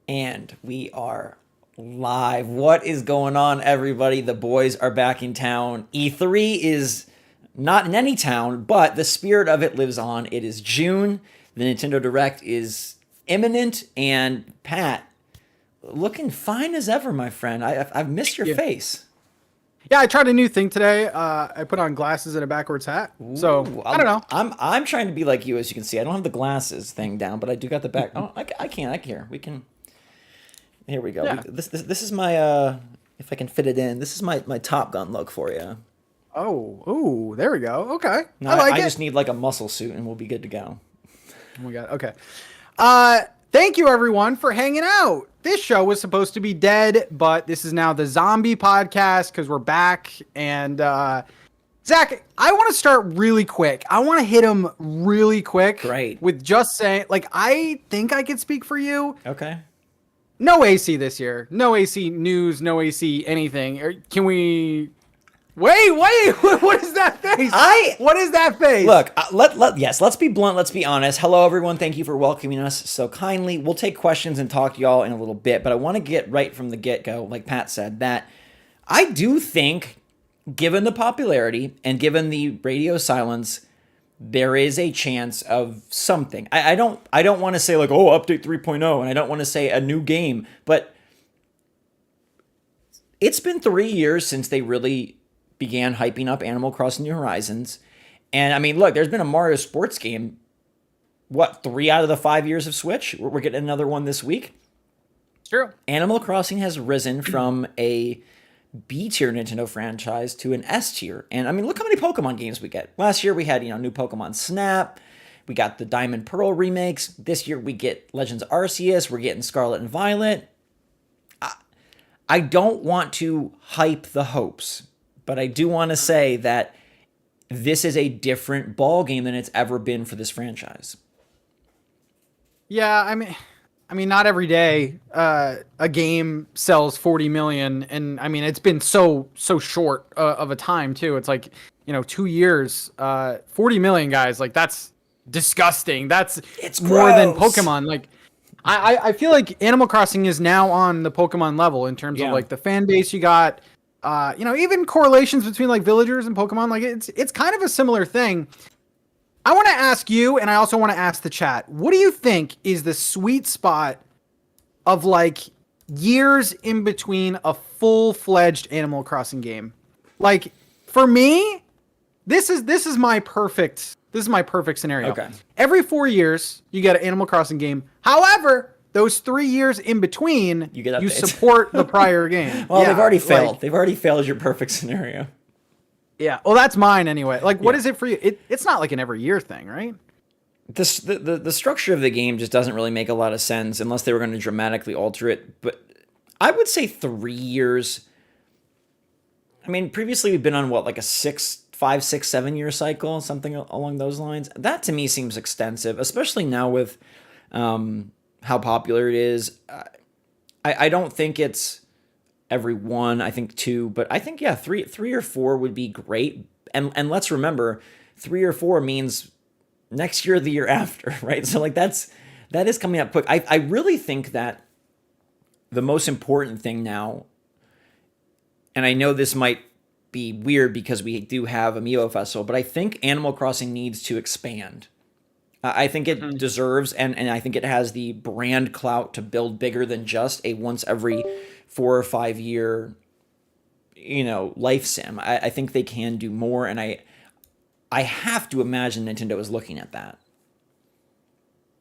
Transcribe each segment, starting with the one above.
And we are live. What is going on, everybody? The boys are back in town. E3 is not in any town, but the spirit of it lives on. It is June. The Nintendo Direct is imminent. And Pat, looking fine as ever, my friend. I've missed your face. Yeah, I tried a new thing today. I put on glasses and a backwards hat. So I don't know. I'm trying to be like you, as you can see. I don't have the glasses thing down, but I do got the back. Oh, I can. Here we can. Here we go. Yeah. This is my if I can fit it in. This is my Top Gun look for you. Oh, there we go. Okay, No, I like I it. just need like a muscle suit, and we'll be good to go. Oh my god. Okay. Thank you everyone for hanging out. This show was supposed to be dead, but this is now the zombie podcast because we're back. And Zach, I want to start really quick. I want to hit him really quick. Great. With just saying, like, I think I could speak for you. Okay. No AC this year. No AC news. No AC anything. Or can we? Wait! What is that face? What is that face? Look, let's be blunt. Let's be honest. Hello, everyone. Thank you for welcoming us so kindly. We'll take questions and talk to y'all in a little bit, but I want to get right from the get-go, like Pat said, that I do think, given the popularity and given the radio silence, there is a chance of something. I don't want to say like, oh, update 3.0, and I don't want to say a new game, but it's been 3 years since they really began hyping up Animal Crossing New Horizons. And I mean, look, there's been a Mario sports game, 3 out of the 5 years of Switch? We're getting another one this week. True. Animal Crossing has risen from a B-tier Nintendo franchise to an S-tier. And I mean, look how many Pokemon games we get. Last year we had, new Pokemon Snap. We got the Diamond Pearl remakes. This year we get Legends Arceus. We're getting Scarlet and Violet. I don't want to hype the hopes, but I do want to say that this is a different ball game than it's ever been for this franchise. Yeah, I mean, not every day a game sells 40 million, and I mean, it's been so short of a time too. It's like 2 years, 40 million guys. Like that's disgusting. It's more than Pokemon. Like I feel like Animal Crossing is now on the Pokemon level in terms of like the fan base you got. Even correlations between like villagers and Pokemon, like it's kind of a similar thing. I want to ask you, and I also want to ask the chat, what do you think is the sweet spot of like years in between a full-fledged Animal Crossing game? Like for me, this is my perfect scenario. Okay. Every 4 years you get an Animal Crossing game. However, those 3 years in between, you support the prior game. Well, they've already failed. They've already failed as your perfect scenario. Yeah. Well, that's mine anyway. Like, what is it for you? It's not like an every year thing, right? The structure of the game just doesn't really make a lot of sense unless they were going to dramatically alter it. But I would say 3 years. I mean, previously we've been on like a 5, 6, 7 year cycle, something along those lines. That to me seems extensive, especially now with how popular it is. I don't think it's every 1, I think 2, but I think 3 or 4 would be great. And let's remember, 3 or 4 means next year or the year after, right? So like that is coming up quick. I really think that the most important thing now, and I know this might be weird because we do have Amiibo Festival, but I think Animal Crossing needs to expand. I think it deserves, and I think it has the brand clout to build bigger than just a once every 4 or 5 year, life sim. I think they can do more, and I have to imagine Nintendo is looking at that.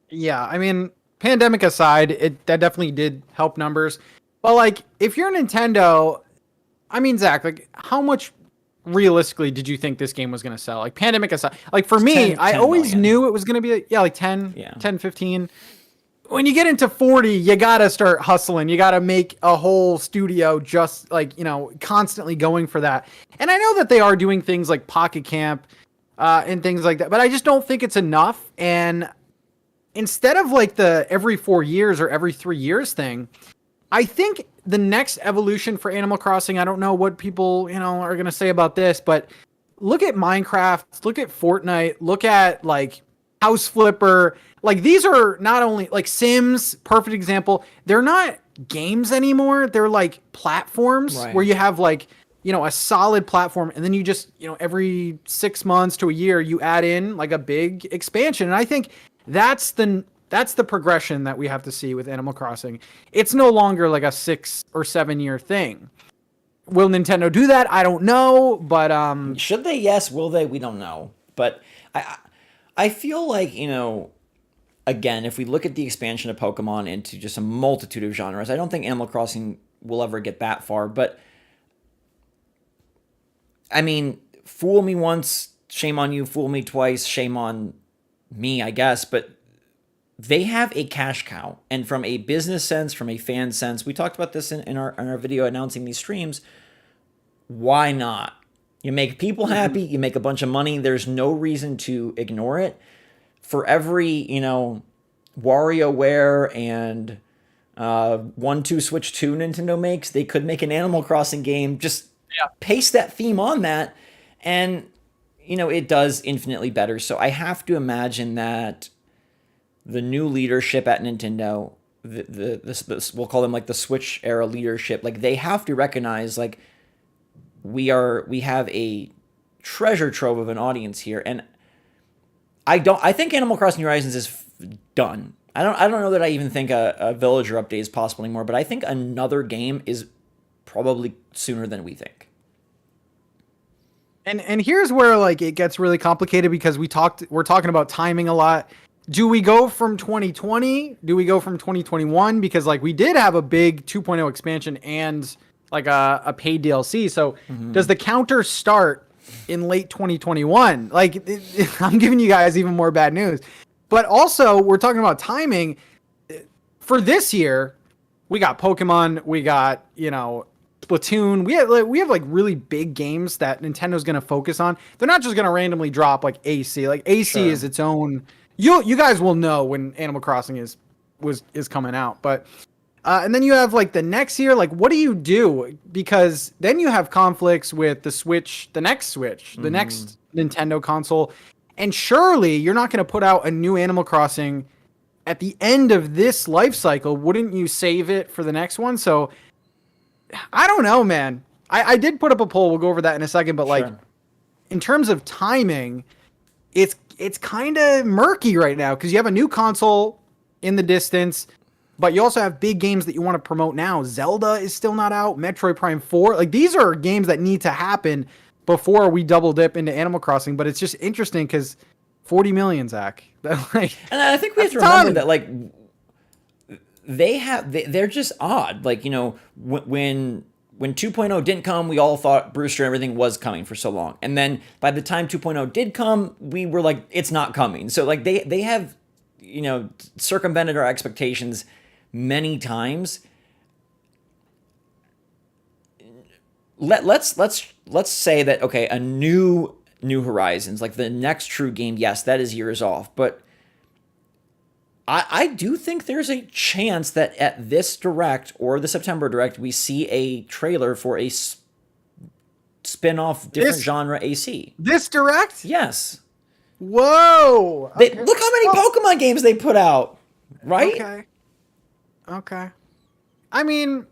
Yeah, I mean, pandemic aside, that definitely did help numbers. But like, if you're Nintendo, I mean, Zach, like, how much realistically did you think this game was going to sell? Like, pandemic aside, like for me, I always knew it was going to be like 10, 15. When you get into 40, you got to start hustling. You got to make a whole studio just like, constantly going for that. And I know that they are doing things like Pocket Camp and things like that, but I just don't think it's enough. And instead of like the every 4 years or every 3 years thing, I think the next evolution for Animal Crossing, I don't know what people, are going to say about this, but look at Minecraft, look at Fortnite, look at like House Flipper. Like these are not only like Sims, perfect example. They're not games anymore. They're like platforms Right. where you have like, a solid platform, and then you just, every 6 months to a year you add in like a big expansion. And I think that's the progression that we have to see with Animal Crossing. It's no longer like a 6 or 7 year thing. Will Nintendo do that? I don't know, but Should they? Yes. Will they? We don't know. But I feel like, again, if we look at the expansion of Pokemon into just a multitude of genres, I don't think Animal Crossing will ever get that far. But I mean, fool me once, shame on you. Fool me twice, shame on me, I guess. But they have a cash cow, and from a business sense, from a fan sense, we talked about this in our video announcing these streams. Why not? You make people happy, you make a bunch of money. There's no reason to ignore it. For every, WarioWare and 1-2 Switch 2 Nintendo makes, they could make an Animal Crossing game. Just paste that theme on that, and it does infinitely better. So I have to imagine that the new leadership at Nintendo, we'll call them like the Switch era leadership, like they have to recognize like we have a treasure trove of an audience here, and I think Animal Crossing New Horizons is done. I don't know that I even think a Villager update is possible anymore, but I think another game is probably sooner than we think. And here's where like it gets really complicated, because we're talking about timing a lot. Do we go from 2020? Do we go from 2021? Because like we did have a big 2.0 expansion and like a paid DLC. So does the counter start in late 2021? Like I'm giving you guys even more bad news. But also we're talking about timing for this year. We got Pokemon, we got, Splatoon. We have like really big games that Nintendo's going to focus on. They're not just going to randomly drop like AC. Like AC is its own. You guys will know when Animal Crossing is coming out, but and then you have like the next year. Like, what do you do? Because then you have conflicts with the Switch, the next Nintendo console, and surely you're not going to put out a new Animal Crossing at the end of this life cycle. Wouldn't you save it for the next one? So I don't know, man. I did put up a poll. We'll go over that in a second, but like in terms of timing, it's kind of murky right now, because you have a new console in the distance, but you also have big games that you want to promote now. Zelda is still not out. Metroid Prime 4. Like these are games that need to happen before we double dip into Animal Crossing. But it's just interesting because 40 million, Zach. Like, and I think we have to remember that like they're just odd. Like, when 2.0 didn't come, we all thought Brewster and everything was coming for so long. And then by the time 2.0 did come, we were like, it's not coming. So like they have, circumvented our expectations many times. Let's say that, okay, a New Horizons, like the next true game, yes, that is years off. But I do think there's a chance that at this Direct or the September Direct, we see a trailer for a spin-off different genre AC. This Direct? Yes. Whoa. Okay. Look how many Pokemon games they put out, right? Okay. I mean,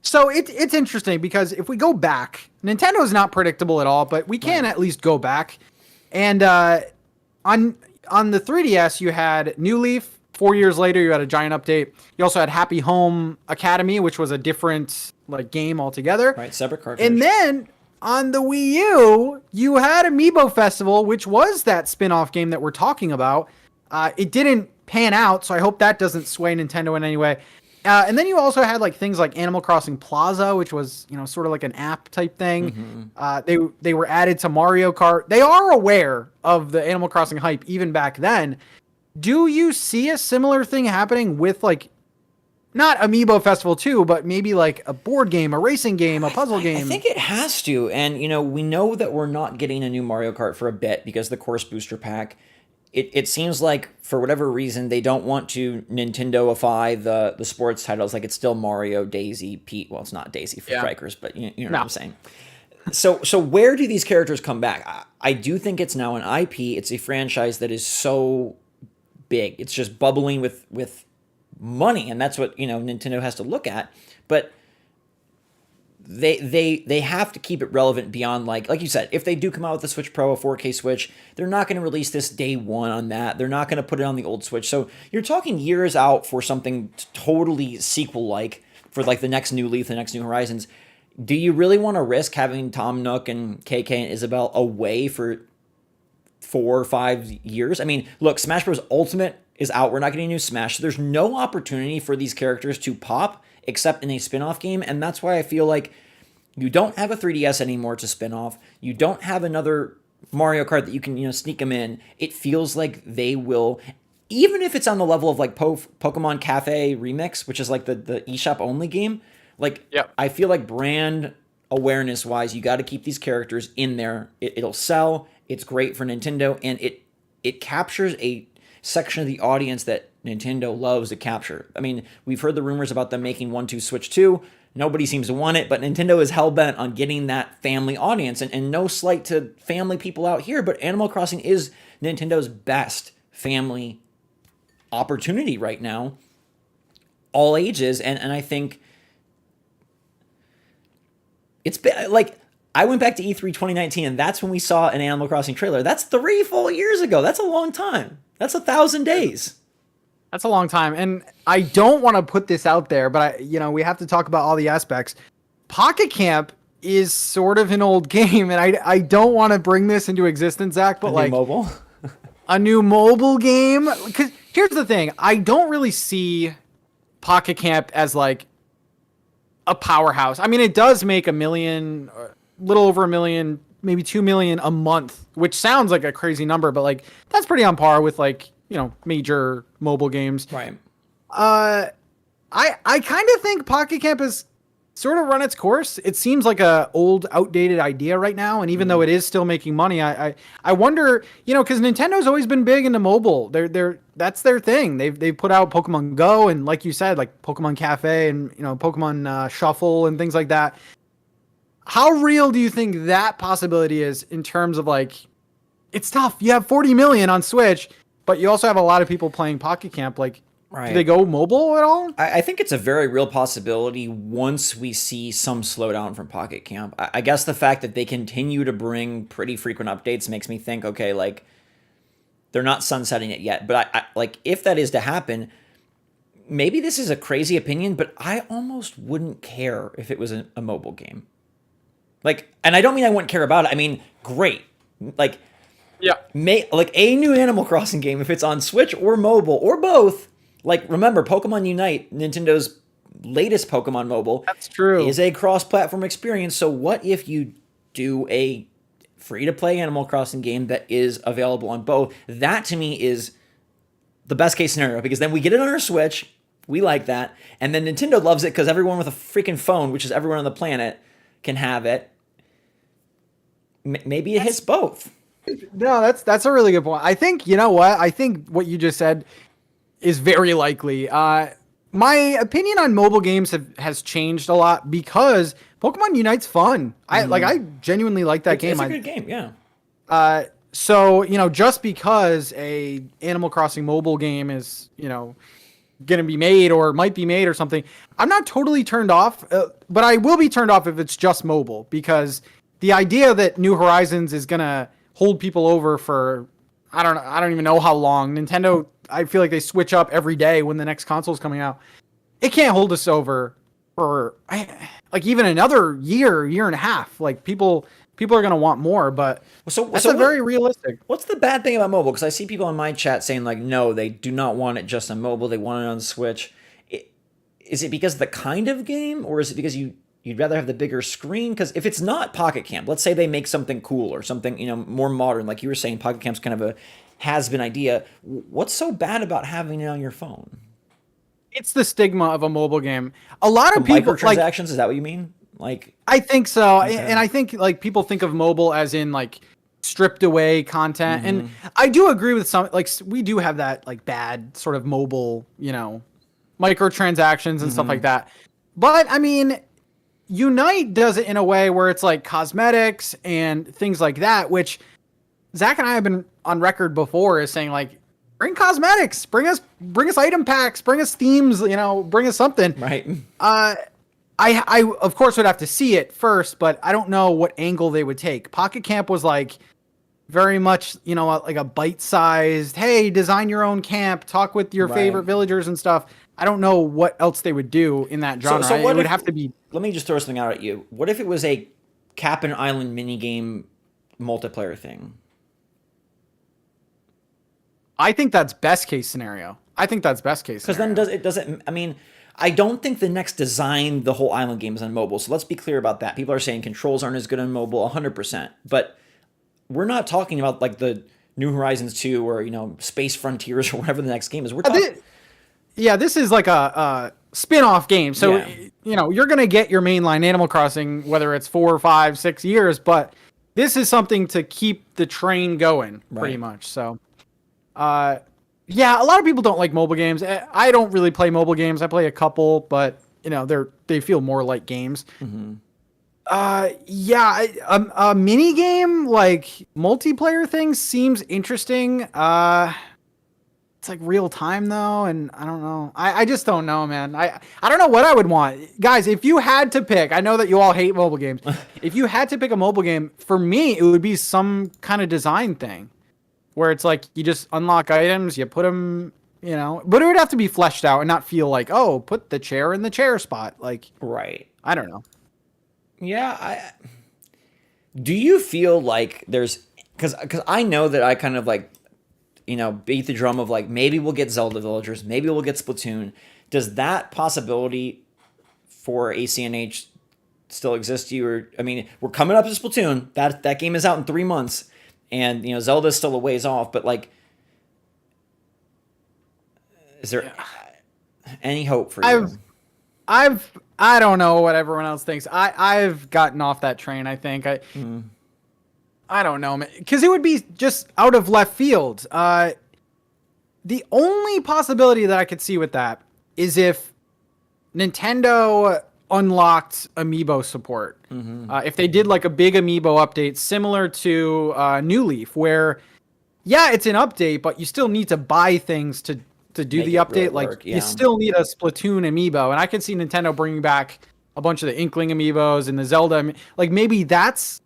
so it's interesting, because if we go back, Nintendo is not predictable at all, but we can at least go back. And on the 3DS, you had New Leaf. 4 years later, you had a giant update. You also had Happy Home Academy, which was a different like game altogether. Right, separate cartridge. And then on the Wii U, you had Amiibo Festival, which was that spin-off game that we're talking about. It didn't pan out, so I hope that doesn't sway Nintendo in any way. And then you also had like things like Animal Crossing Plaza, which was, sort of like an app type thing. They were added to Mario Kart. They are aware of the Animal Crossing hype even back then. Do you see a similar thing happening with like, not Amiibo Festival 2, but maybe like a board game, a racing game, a puzzle game? I think it has to. And, we know that we're not getting a new Mario Kart for a bit because the Course Booster Pack. It seems like, for whatever reason, they don't want to Nintendoify the sports titles. Like, it's still Mario, Daisy, Peach. Well, it's not Daisy for Strikers, but you know what I'm saying. So where do these characters come back? I do think it's now an IP. It's a franchise that is so big. It's just bubbling with money, and that's what Nintendo has to look at. But they have to keep it relevant beyond like you said. If they do come out with the Switch Pro, a 4K Switch, they're not going to release this day one on that. They're not going to put it on the old Switch. So you're talking years out for something totally sequel like for like the next New Leaf, the next New Horizons. Do you really want to risk having Tom Nook and KK and Isabelle away for 4 or 5 years? I mean, look, Smash Bros. Ultimate is out. We're not getting a new Smash. So there's no opportunity for these characters to pop except in a spin-off game. And that's why I feel like you don't have a 3DS anymore to spin off. You don't have another Mario Kart that you can, sneak them in. It feels like they will, even if it's on the level of like Pokemon Cafe Remix, which is like the eShop only game. Like, Yep. I feel like brand awareness wise, you got to keep these characters in there. It'll sell. It's great for Nintendo, and it captures a section of the audience that Nintendo loves to capture. I mean, we've heard the rumors about them making 1-2 Switch 2. Nobody seems to want it, but Nintendo is hell-bent on getting that family audience. And no slight to family people out here, but Animal Crossing is Nintendo's best family opportunity right now. All ages, and I think it's been, like, I went back to E3 2019, and that's when we saw an Animal Crossing trailer. That's 3 full years ago. That's a long time. That's 1,000 days. That's a long time. And I don't want to put this out there, but we have to talk about all the aspects. Pocket Camp is sort of an old game, and I don't want to bring this into existence, Zach, but like mobile. A new mobile game. Because here's the thing. I don't really see Pocket Camp as like a powerhouse. I mean, it does make $1 million, little over $1 million, maybe $2 million a month, which sounds like a crazy number, but like that's pretty on par with like, major mobile games. Right. I kind of think Pocket Camp has sort of run its course. It seems like a old, outdated idea right now, and even though it is still making money, I wonder, because Nintendo's always been big into mobile. That's their thing. They've put out Pokemon Go and, like you said, like Pokemon Cafe and Pokemon Shuffle and things like that. How real do you think that possibility is in terms of like, it's tough. You have 40 million on Switch, but you also have a lot of people playing Pocket Camp. Like, right. Do they go mobile at all? I think it's a very real possibility once we see some slowdown from Pocket Camp. I guess the fact that they continue to bring pretty frequent updates makes me think, okay, like, they're not sunsetting it yet. But I like, if that is to happen, maybe this is a crazy opinion, but I almost wouldn't care if it was a mobile game. Like, and I don't mean I wouldn't care about it. I mean, great. Like, yeah, like a new Animal Crossing game, if it's on Switch or mobile or both. Like, remember, Pokemon Unite, Nintendo's latest Pokemon mobile, that's true, is a cross-platform experience. So what if you do a free-to-play Animal Crossing game that is available on both? That, to me, is the best-case scenario, because then we get it on our Switch, we like that, and then Nintendo loves it because everyone with a freaking phone, which is everyone on the planet, can have it. Maybe it hits both. No, that's a really good point. I think, I think what you just said is very likely. My opinion on mobile games has changed a lot because Pokemon Unite's fun. I genuinely like that game. It's a good game, yeah. So, just because a Animal Crossing mobile game is, going to be made or might be made or something, I'm not totally turned off, but I will be turned off if it's just mobile, because the idea that New Horizons is going to hold people over for, I don't even know how long. Nintendo, I feel like they switch up every day when the next console's coming out. It can't hold us over for like even another year and a half. Like people are going to want more, but that's very realistic. What's the bad thing about mobile? Because I see people in my chat saying like, no, they do not want it just on mobile. They want it on Switch. Is it because of the kind of game, or is it because you'd rather have the bigger screen? Because if it's not Pocket Camp, let's say they make something cool or something, more modern, like you were saying, Pocket Camp's kind of a has-been idea. What's so bad about having it on your phone? It's the stigma of a mobile game. A lot of people microtransactions. Is that what you mean? Like, I think so, okay. And I think like people think of mobile as in like stripped away content, and I do agree with some. Like, we do have that like bad sort of mobile, microtransactions and stuff like that. But I mean, Unite does it in a way where it's like cosmetics and things like that, which Zach and I have been on record before as saying like, bring cosmetics, bring us item packs, bring us themes, bring us something. Right. I of course would have to see it first, but I don't know what angle they would take. Pocket Camp was like very much, like a bite-sized, hey, design your own camp, talk with your favorite villagers and stuff. I don't know what else they would do in that genre. So what it would if, have to be. Let me just throw something out at you. What if it was a Cap'n Island minigame multiplayer thing? I think that's best case scenario. Because then doesn't. I mean, I don't think the next design the whole island game is on mobile. So let's be clear about that. People are saying controls aren't as good on mobile, 100%. But we're not talking about like the New Horizons 2 or Space Frontiers or whatever the next game is. We're talking. Yeah, this is like a spin-off game. So you're gonna get your mainline Animal Crossing, whether it's 4, 5, 6 years, but this is something to keep the train going, pretty much. So. Yeah, a lot of people don't like mobile games. I don't really play mobile games. I play a couple, but they feel more like games. Mm-hmm. Yeah, a mini game like multiplayer thing seems interesting. It's like real time though, and I don't know. I just don't know, man. I don't know what I would want, guys. If you had to pick, I know that you all hate mobile games. If you had to pick a mobile game, for me, it would be some kind of design thing. Where it's like you just unlock items, you put them, but it would have to be fleshed out and not feel like, oh, put the chair in the chair spot. Like, right. I don't know. Yeah. Do you feel like there's, because I know that I kind of like, beat the drum of like, maybe we'll get Zelda Villagers, maybe we'll get Splatoon. Does that possibility for ACNH still exist to you? Or, I mean, we're coming up to Splatoon. That game is out in 3 months. And Zelda's still a ways off, but like, is there any hope for you? I don't know what everyone else thinks. I've gotten off that train. I think I don't know, man, because it would be just out of left field. The only possibility that I could see with that is if Nintendo unlocked amiibo support. If they did like a big amiibo update similar to New Leaf, where it's an update, but you still need to buy things to do the update. Really like you still need a Splatoon amiibo, and I can see Nintendo bringing back a bunch of the Inkling amiibos and the Zelda. Like maybe that's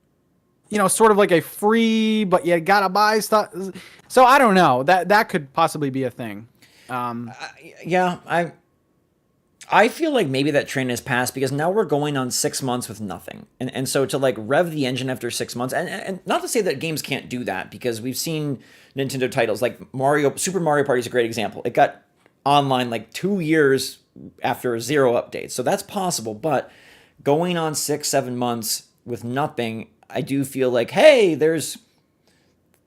sort of like a free, but you gotta buy stuff. So I don't know. That could possibly be a thing. I feel like maybe that train has passed because now we're going on 6 months with nothing. And so to like rev the engine after 6 months, and not to say that games can't do that, because we've seen Nintendo titles like Super Mario Party is a great example. It got online like 2 years after 0 updates. So that's possible, but going on 6, 7 months with nothing, I do feel like, hey, there's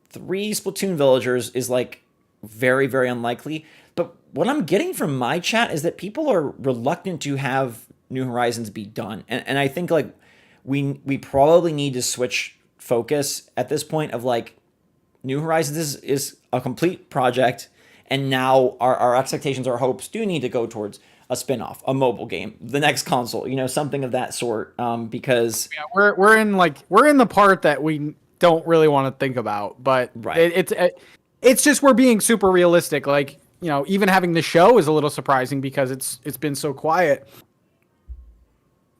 3 Splatoon villagers is like very, very unlikely. But what I'm getting from my chat is that people are reluctant to have New Horizons be done. And I think like we probably need to switch focus at this point of like New Horizons is a complete project. And now our expectations, our hopes do need to go towards a spin-off, a mobile game, the next console, something of that sort. Because we're in the part that we don't really want to think about, but it's just we're being super realistic. Like, even having the show is a little surprising because it's been so quiet.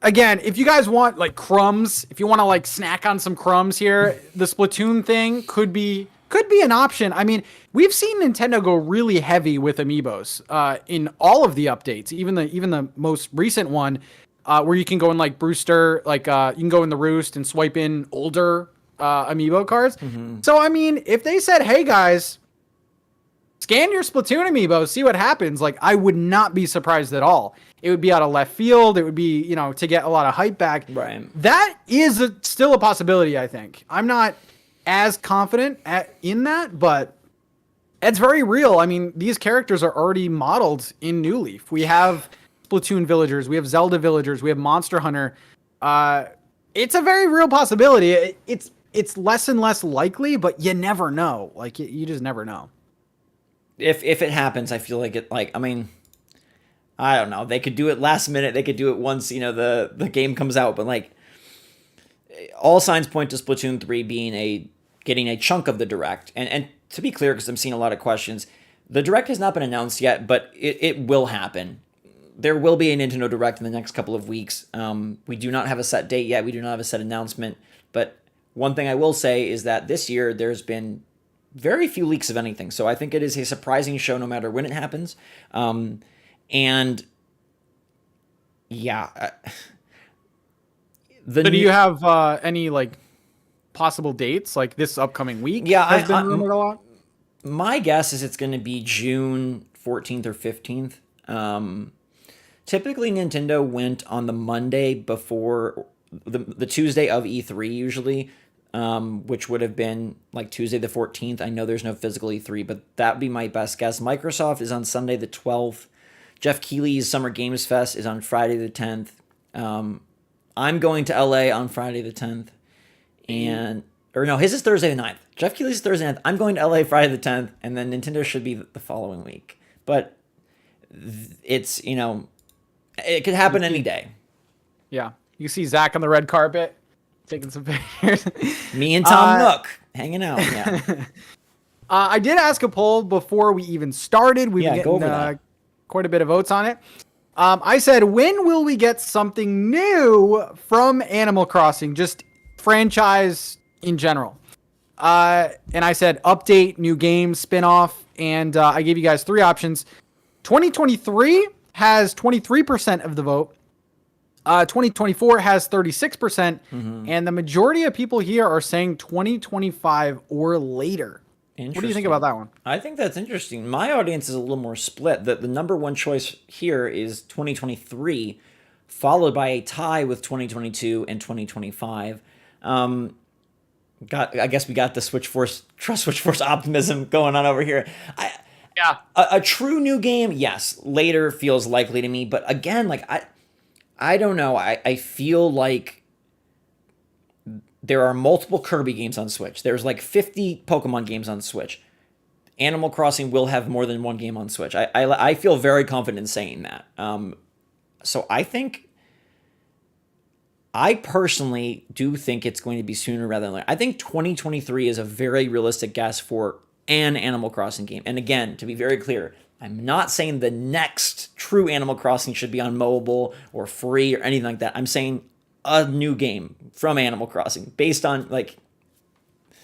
Again, if you guys want like crumbs, if you want to like snack on some crumbs here, the Splatoon thing could be an option. I mean, we've seen Nintendo go really heavy with amiibos in all of the updates, even the most recent one where you can go in like Brewster, like you can go in the Roost and swipe in older amiibo cards. So I mean, if they said, "Hey guys, scan your Splatoon amiibo, see what happens," like I would not be surprised at all. It would be out of left field. It would be, to get a lot of hype back. Right. That is still a possibility, I think. I'm not as confident in that, but it's very real. I mean, these characters are already modeled in New Leaf. We have Splatoon villagers. We have Zelda villagers. We have Monster Hunter. It's a very real possibility. It's less and less likely, but you never know. Like, you just never know. If it happens, I feel like I mean, I don't know. They could do it last minute. They could do it once, the game comes out. But like, all signs point to Splatoon 3 getting a chunk of the direct. And to be clear, because I'm seeing a lot of questions, The Direct has not been announced yet, but it will happen. There will be a Nintendo Direct in the next couple of weeks. We do not have a set date yet. We do not have a set announcement. But one thing I will say is that this year there's been very few leaks of anything. So I think it is a surprising show no matter when it happens. And yeah. So do you have any like possible dates like this upcoming week? Yeah, has been rumored a lot. My guess is it's going to be June 14th or 15th. Typically, Nintendo went on the Monday before the Tuesday of E3 usually, which would have been like Tuesday the 14th. I know there's no physical E3, but that would be my best guess. Microsoft is on Sunday the 12th. Jeff Keighley's Summer Games Fest is on Friday the 10th. I'm going to LA on Friday the 10th. His is Thursday the 9th. Jeff Keighley's Thursday the 9th. I'm going to LA Friday the 10th, and then Nintendo should be the following week. But it's, it could happen any day. Yeah. You see Zach on the red carpet taking some pictures. Me and Tom Nook hanging out. Yeah. I did ask a poll before we even started. We've been go over getting that. quite a bit of votes on it. I said, when will we get something new from Animal Crossing? Just franchise in general. And I said, update, new game, spin-off. And I gave you guys 3 options. 2023 has 23% of the vote. 2024 has 36%. And the majority of people here are saying 2025 or later. What do you think about that one? I think that's interesting. My audience is a little more split. The number one choice here is 2023, followed by a tie with 2022 and 2025. I guess we got the SwitchForce optimism going on over here. A true new game, yes, later feels likely to me. But again, like I don't know. I feel like there are multiple Kirby games on Switch. There's like 50 Pokemon games on Switch. Animal Crossing will have more than one game on Switch. I feel very confident in saying that. So I personally do think it's going to be sooner rather than later. I think 2023 is a very realistic guess for an Animal Crossing game. And again, to be very clear, I'm not saying the next true Animal Crossing should be on mobile or free or anything like that. I'm saying a new game from Animal Crossing based on like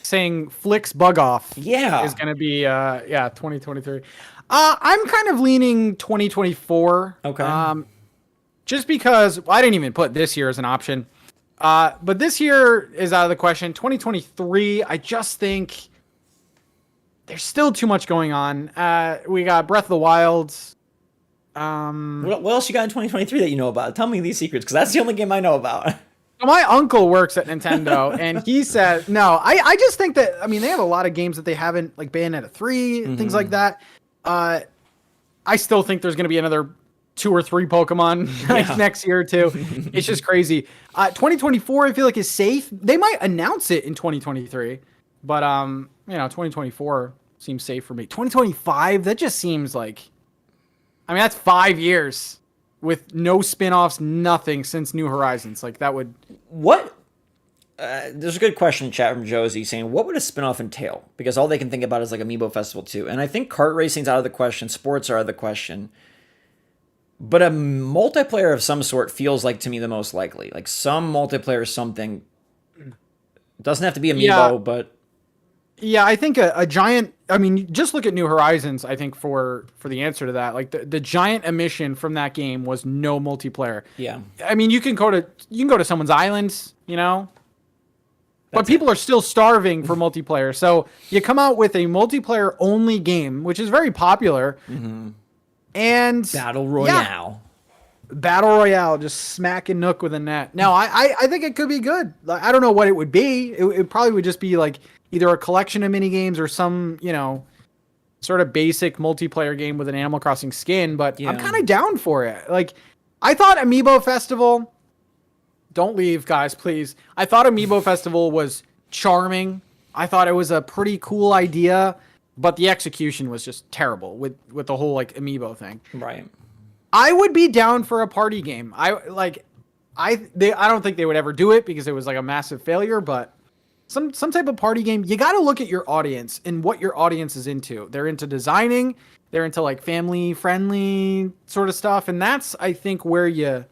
saying Flick's Bug Off. Yeah, is going to be 2023. I'm kind of leaning 2024. Okay. Just because I didn't even put this year as an option. But this year is out of the question. 2023, I just think there's still too much going on. We got Breath of the Wild. What else you got in 2023 that you know about? Tell me these secrets, because that's the only game I know about. My uncle works at Nintendo, and he said, no, I just think that, I mean, they have a lot of games that they haven't, like Bayonetta 3, things like that. I still think there's going to be another 2 or 3 Pokemon next year, too. It's just crazy. 2024, I feel like, is safe. They might announce it in 2023, but, 2024 seems safe for me. 2025, that just seems like, I mean, that's 5 years with no spin-offs, nothing since New Horizons. Like, that would... What? There's a good question in chat from Josie saying, what would a spin-off entail? Because all they can think about is like Amiibo Festival 2. And I think kart racing's out of the question. Sports are out of the question. But a multiplayer of some sort feels like, to me, the most likely. Like, some multiplayer something. It doesn't have to be Amiibo, but... Yeah, I think a giant... I mean, just look at New Horizons, I think, for the answer to that. Like, the giant omission from that game was no multiplayer. Yeah. I mean, you can go to someone's island, but people are still starving for multiplayer. So you come out with a multiplayer-only game, which is very popular, and... Battle Royale. Yeah, Battle Royale, just smacking Nook with a net. No, I think it could be good. Like, I don't know what it would be. It probably would just be, like... either a collection of mini games or some, sort of basic multiplayer game with an Animal Crossing skin, but I'm kind of down for it. Like, I thought Amiibo Festival, don't leave, guys, please. I thought Amiibo Festival was charming. I thought it was a pretty cool idea, but the execution was just terrible with the whole, like, Amiibo thing. Right. I would be down for a party game. I don't think they would ever do it because it was, like, a massive failure, but some type of party game. You got to look at your audience and what your audience is into. They're into designing, they're into like family friendly sort of stuff, and that's I think where you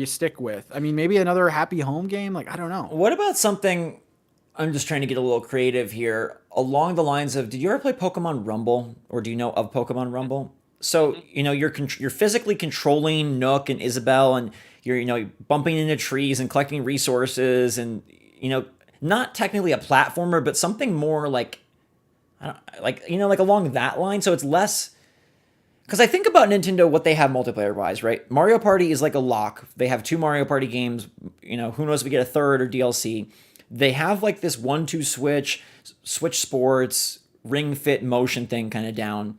stick with. I mean, maybe another happy home game, like I don't know. What about something, I'm just trying to get a little creative here, along the lines of, did you ever play Pokemon Rumble, or do you know of Pokemon Rumble? So, you're physically controlling Nook and Isabelle, and you're, bumping into trees and collecting resources, and, not technically a platformer, but something more like, like along that line. So it's less, because I think about Nintendo, what they have multiplayer wise, right? Mario Party is like a lock. They have 2 Mario Party games. Who knows if we get a third or DLC. They have like this 1-2 switch, Switch Sports, Ring Fit motion thing kind of down.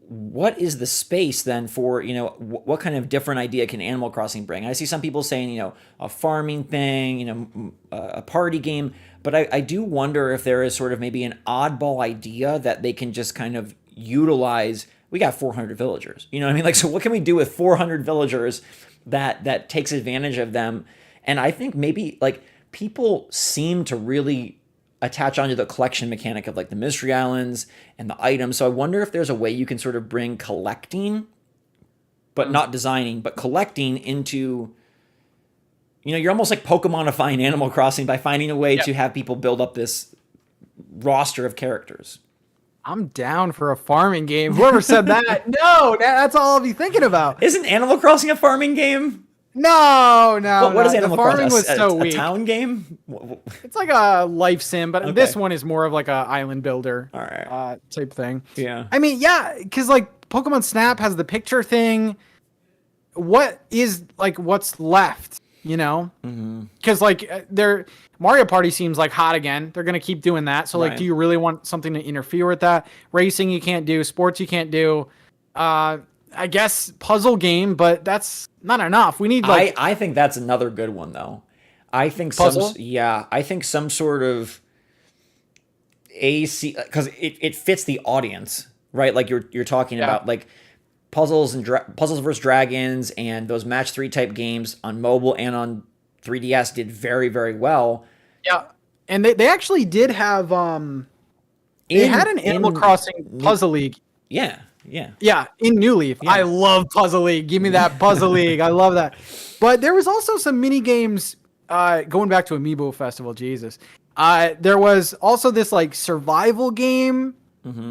What is the space then for, what kind of different idea can Animal Crossing bring? I see some people saying, a farming thing, a party game, but I do wonder if there is sort of maybe an oddball idea that they can just kind of utilize. We got 400 villagers, you know what I mean? Like, so what can we do with 400 villagers that takes advantage of them? And I think maybe like people seem to really attach onto the collection mechanic of like the mystery islands and the items. So I wonder if there's a way you can sort of bring collecting, but not designing, but collecting into, you're almost like Pokemonifying Animal Crossing by finding a way to have people build up this roster of characters. I'm down for a farming game. Whoever said that, no, that's all I'll be thinking about. Isn't Animal Crossing a farming game? No. What is Animal Crossing? Was so weak. A town game? It's like a life sim, but this one is more of like a island builder type thing. Yeah. I mean, yeah, because like Pokemon Snap has the picture thing. What is like what's left? Because like Mario Party seems like hot again. They're gonna keep doing that. So like, do you really want something to interfere with that? Racing you can't do. Sports you can't do. I guess puzzle game, but that's not enough. We need like I think that's another good one though. I think puzzle? I think some sort of because it fits the audience, right? Like you're talking about like puzzles and Puzzles vs Dragons and those match 3 type games on mobile and on 3DS did very, very well. Yeah. And they actually did have they had an Animal Crossing Puzzle League. Yeah. Yeah, in New Leaf. Yeah. I love Puzzle League. Give me that Puzzle League. I love that. But there was also some mini games going back to Amiibo Festival, Jesus. There was also this like survival game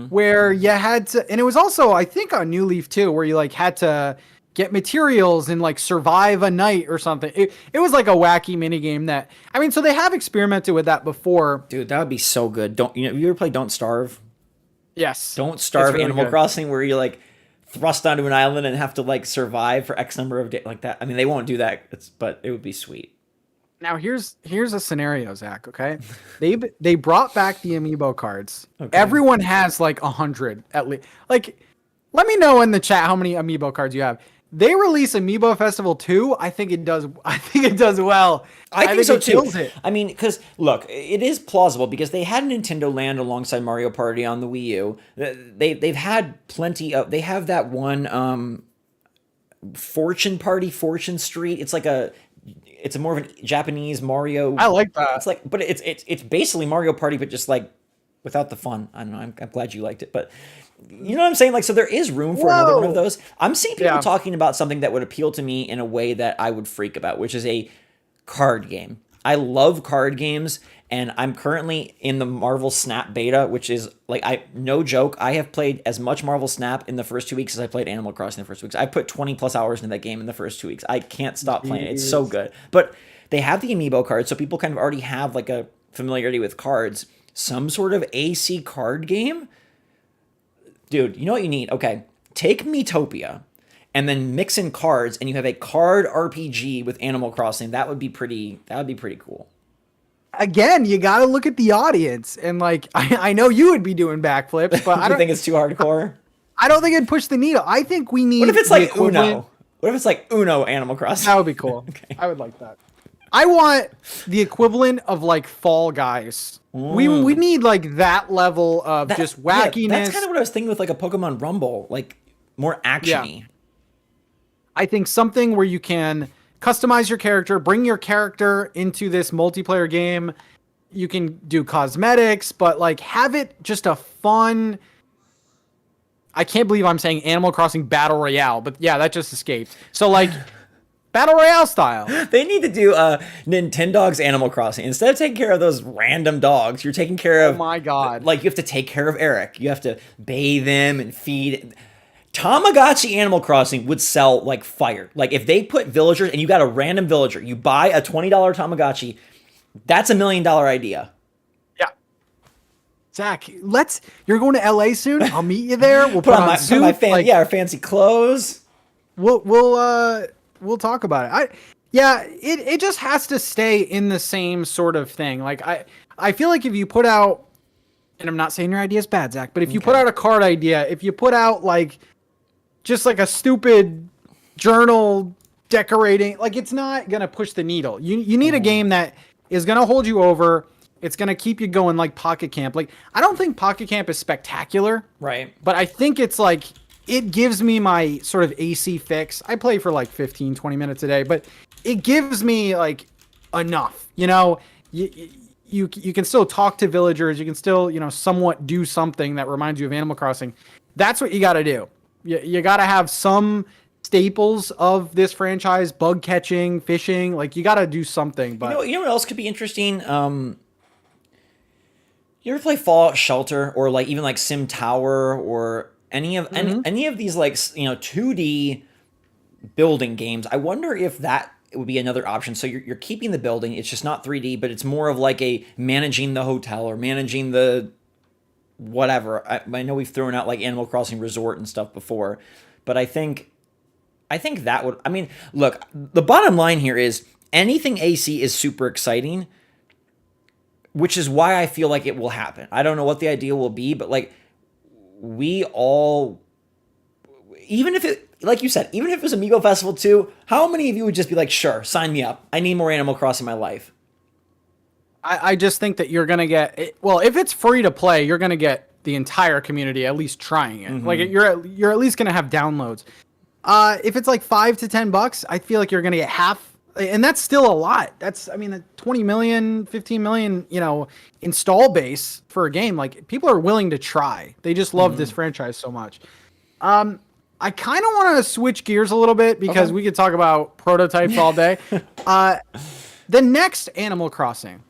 where you had to, and it was also I think on New Leaf too, where you like had to get materials and like survive a night or something. It was like a wacky mini game that so they have experimented with that before. Dude, that would be so good. You ever play Don't Starve? Yes. Don't Starve really Animal Crossing, where you like thrust onto an island and have to like survive for X number of days like that. I mean, they won't do that, but it would be sweet. Now here's a scenario, Zach. Okay, they brought back the Amiibo cards. Okay. Everyone has like 100 at least. Like, let me know in the chat how many Amiibo cards you have. They release Amiibo Festival 2. I think it does well. I think so too. I mean, because look, it is plausible because they had Nintendo Land alongside Mario Party on the Wii U. They've had plenty of. They have that one Fortune Street. It's like it's a more of a Japanese Mario. I like that. It's like, but it's basically Mario Party, but just like without the fun. I don't know. I'm glad you liked it, but. You know what I'm saying? Like, so there is room for another one of those. I'm seeing people talking about something that would appeal to me in a way that I would freak about, which is a card game. I love card games, and I'm currently in the Marvel Snap beta, which is like, no joke, I have played as much Marvel Snap in the first 2 weeks as I played Animal Crossing in the first 2 weeks. I put 20 plus hours into that game in the first 2 weeks. I can't stop playing it. It's so good. But they have the Amiibo cards, so people kind of already have like a familiarity with cards. Some sort of AC card game. Dude, you know what you need? Okay, take Miitopia and then mix in cards, and you have a card RPG with Animal Crossing. That would be pretty cool. Again, you got to look at the audience, and like I know you would be doing backflips, but I don't think it's too hardcore. I don't think it'd push the needle. I think we need. What if it's like Uno? What if it's like Uno Animal Crossing? That would be cool. Okay. I would like that. I want the equivalent of like Fall Guys. We need like that level of just wackiness. Yeah, that's kind of what I was thinking with like a Pokemon Rumble, like more actiony. Yeah. I think something where you can customize your character, bring your character into this multiplayer game. You can do cosmetics, but like have it just a fun. I can't believe I'm saying Animal Crossing Battle Royale, but yeah, that just escaped. So like Battle Royale style. They need to do Nintendogs Animal Crossing. Instead of taking care of those random dogs, you're taking care of. Oh my god! Like you have to take care of Eric. You have to bathe him and feed. Tamagotchi Animal Crossing would sell like fire. Like if they put villagers and you got a random villager, you buy a $20 Tamagotchi. That's $1 million idea. Yeah. Zach, you're going to LA soon. I'll meet you there. We'll put on my our fancy clothes. We'll talk about it. It just has to stay in the same sort of thing. Like I feel like if you put out, and I'm not saying your idea is bad, Zach, but if you put out a card idea, if you put out like just like a stupid journal decorating, like it's not gonna push the needle. You need a game that is gonna hold you over. It's gonna keep you going, like Pocket Camp. Like I don't think Pocket Camp is spectacular, right? But I think it's like it gives me my sort of AC fix. I play for like 15, 20 minutes a day, but it gives me like enough. You know, you can still talk to villagers. You can still, somewhat do something that reminds you of Animal Crossing. That's what you got to do. You got to have some staples of this franchise: bug catching, fishing. Like you got to do something. But you know what else could be interesting? You ever play Fallout Shelter or like even like Sim Tower or any of these like 2D building games? I wonder if that would be another option. So you're keeping the building. It's just not 3D, but it's more of like a managing the hotel or managing the whatever. I know we've thrown out like Animal Crossing Resort and stuff before, but I think that would. I mean, look, the bottom line here is anything AC is super exciting, which is why I feel like it will happen. I don't know what the idea will be, but like we all, even if it, like you said, even if it was Amiibo Festival 2, how many of you would just be like, sure, sign me up. I need more Animal Crossing in my life. I just think that you're going to get, well, if it's free to play, you're going to get the entire community at least trying it. Mm-hmm. Like you're at least going to have downloads. If it's like $5 to $10, I feel like you're going to get half, and that's still a lot. That's, I mean, 20 million, 15 million, install base for a game. Like people are willing to try. They just love this franchise so much. I kind of want to switch gears a little bit because we could talk about prototypes all day. The next Animal Crossing.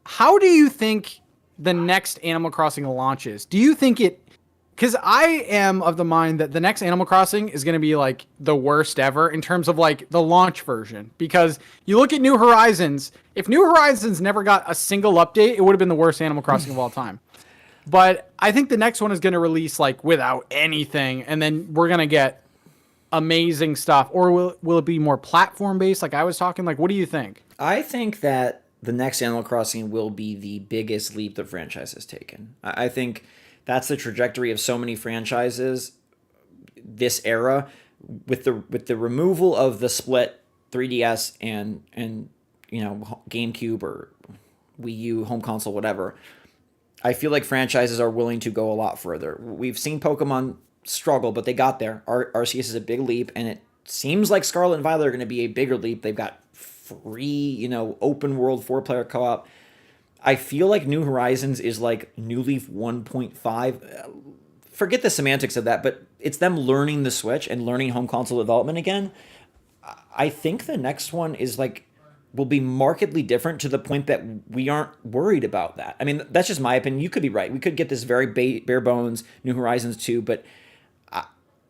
How do you think the next Animal Crossing launches? Do you think it... Because I am of the mind that the next Animal Crossing is going to be like the worst ever in terms of like the launch version. Because you look at New Horizons. If New Horizons never got a single update, it would have been the worst Animal Crossing of all time. But I think the next one is going to release like without anything, and then we're going to get amazing stuff. Or will it be more platform based like I was talking? Like, what do you think? I think that the next Animal Crossing will be the biggest leap the franchise has taken. I think that's the trajectory of so many franchises this era, with the removal of the split 3DS and GameCube or Wii U, home console, whatever. I feel like franchises are willing to go a lot further. We've seen Pokemon struggle, but they got there. Arceus is a big leap, and it seems like Scarlet and Violet are going to be a bigger leap. They've got free, open world 4-player co-op. I feel like New Horizons is like New Leaf 1.5. Forget the semantics of that, but it's them learning the Switch and learning home console development again. I think the next one is like will be markedly different to the point that we aren't worried about that. I mean, that's just my opinion. You could be right. We could get this very bare bones New Horizons 2, but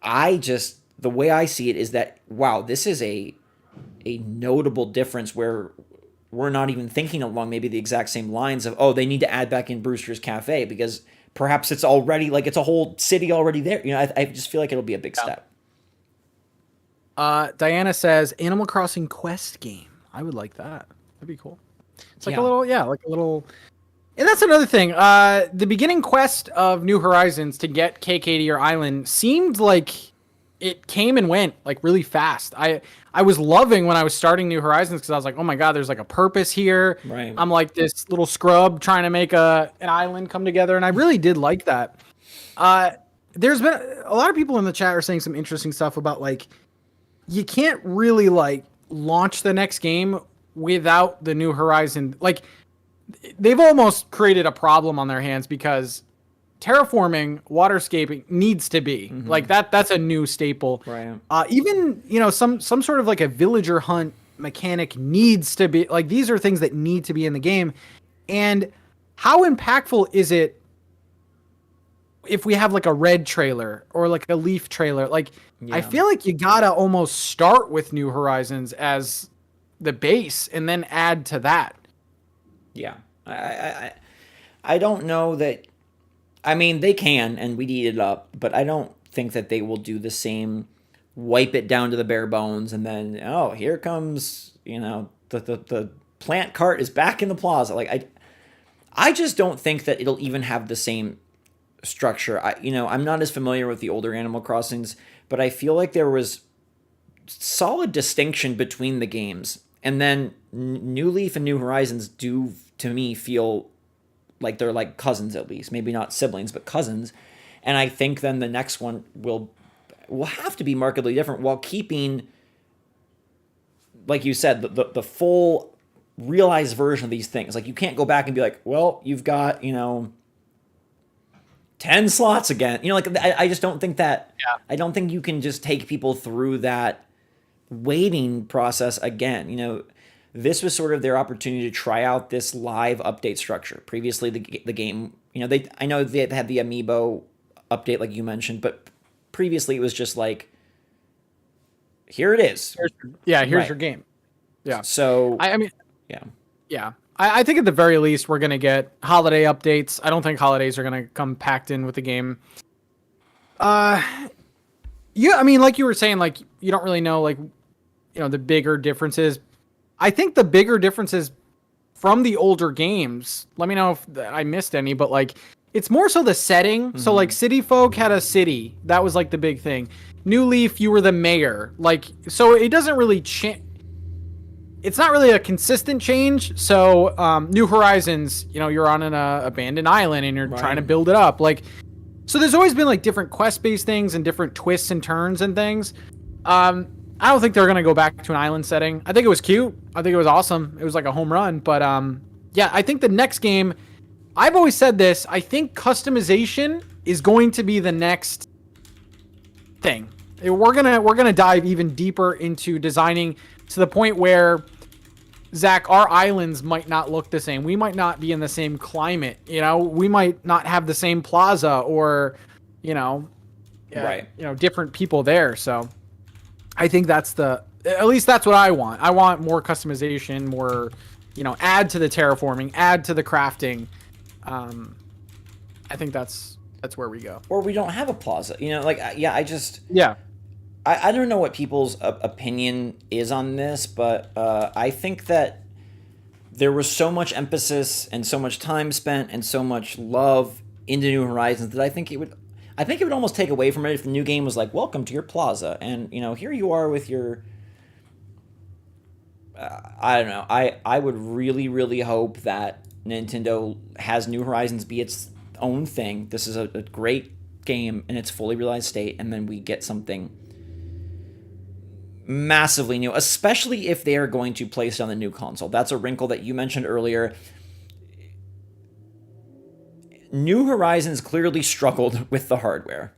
I just, the way I see it is that, wow, this is a notable difference where we're not even thinking along maybe the exact same lines of, oh, they need to add back in Brewster's Cafe because perhaps it's already, like it's a whole city already there. I just feel like it'll be a big step. Diana says, Animal Crossing Quest game. I would like that. That'd be cool. It's like a little... And that's another thing. The beginning quest of New Horizons to get KK to your island seemed like it came and went like really fast. I was loving when I was starting New Horizons because I was like, oh my God, there's like a purpose here. Right. I'm like this little scrub trying to make an island come together. And I really did like that. There's been a lot of people in the chat are saying some interesting stuff about like you can't really like launch the next game without the New Horizon. Like they've almost created a problem on their hands because terraforming, waterscaping needs to be like that's a new staple. Right. Even, you know, some sort of like a villager hunt mechanic needs to be like, these are things that need to be in the game. And how impactful is it if we have like a red trailer or like a leaf trailer? Like, I feel like you gotta almost start with New Horizons as the base and then add to that. Yeah. I don't know that. I mean, they can, and we'd eat it up, but I don't think that they will do the same, wipe it down to the bare bones, and then, oh, here comes, you know, the plant cart is back in the plaza. Like, I just don't think that it'll even have the same structure. I'm not as familiar with the older Animal Crossings, but I feel like there was solid distinction between the games. And then New Leaf and New Horizons do, to me, feel like they're like cousins, at least. Maybe not siblings, but cousins. And I think then the next one will have to be markedly different while keeping, like you said, the full realized version of these things. Like, you can't go back and be like, well, you've got, 10 slots again. Like, I just don't think that. Yeah. I don't think you can just take people through that waiting process again. This was sort of their opportunity to try out this live update structure. Previously, the game, I know they had the amiibo update, like you mentioned, but previously it was just like, here it is. Here's Right. your game. Yeah. So I mean, yeah. yeah. I think at the very least we're gonna get holiday updates. I don't think holidays are gonna come packed in with the game. Yeah, I mean, like you were saying, like you don't really know, like, the bigger differences. I think the bigger differences from the older games, let me know if I missed any, but like it's more so the setting. So like City Folk had a city. That was like the big thing. New Leaf, you were the mayor. Like, so it doesn't really change. It's not really a consistent change. So New Horizons, you're on an abandoned island and you're trying to build it up. Like, so there's always been like different quest-based things and different twists and turns and things. I don't think they're going to go back to an island setting. I think it was cute. I think it was awesome. It was like a home run. But yeah, I think the next game, I've always said this, I think customization is going to be the next thing. We're gonna dive even deeper into designing to the point where, Zach, our islands might not look the same. We might not be in the same climate. We might not have the same plaza or, different people there. So I think at least that's what I want. I want more customization, more, add to the terraforming, add to the crafting. I think that's where we go. Or we don't have a plaza. Yeah. I don't know what people's opinion is on this, but I think that there was so much emphasis and so much time spent and so much love into New Horizons that I think it would almost take away from it if the new game was like, welcome to your plaza, and here you are with your I don't know. I would really, really hope that Nintendo has New Horizons be its own thing. This is a great game in its fully realized state, and then we get something massively new, especially if they are going to place it on the new console. That's a wrinkle that you mentioned earlier. New Horizons clearly struggled with the hardware.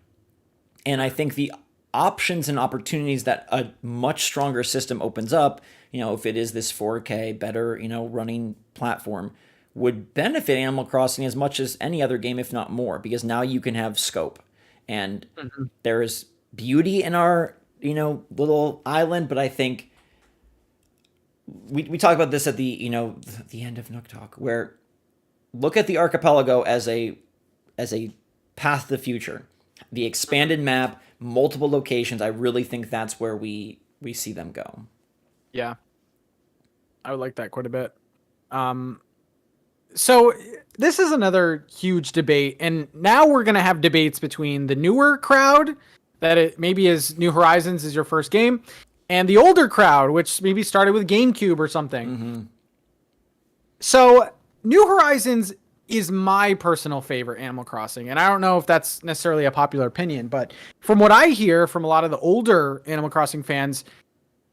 And I think the options and opportunities that a much stronger system opens up, if it is this 4K, better, running platform, would benefit Animal Crossing as much as any other game, if not more, because now you can have scope. And there's beauty in our, little island, but I think we talk about this at the, the end of Nook Talk, where look at the archipelago as a path to the future. The expanded map, multiple locations, I really think that's where we see them go. Yeah. I would like that quite a bit. So this is another huge debate, and now we're going to have debates between the newer crowd, that it maybe is New Horizons is your first game, and the older crowd, which maybe started with GameCube or something. So New Horizons is my personal favorite Animal Crossing. And I don't know if that's necessarily a popular opinion, but from what I hear from a lot of the older Animal Crossing fans,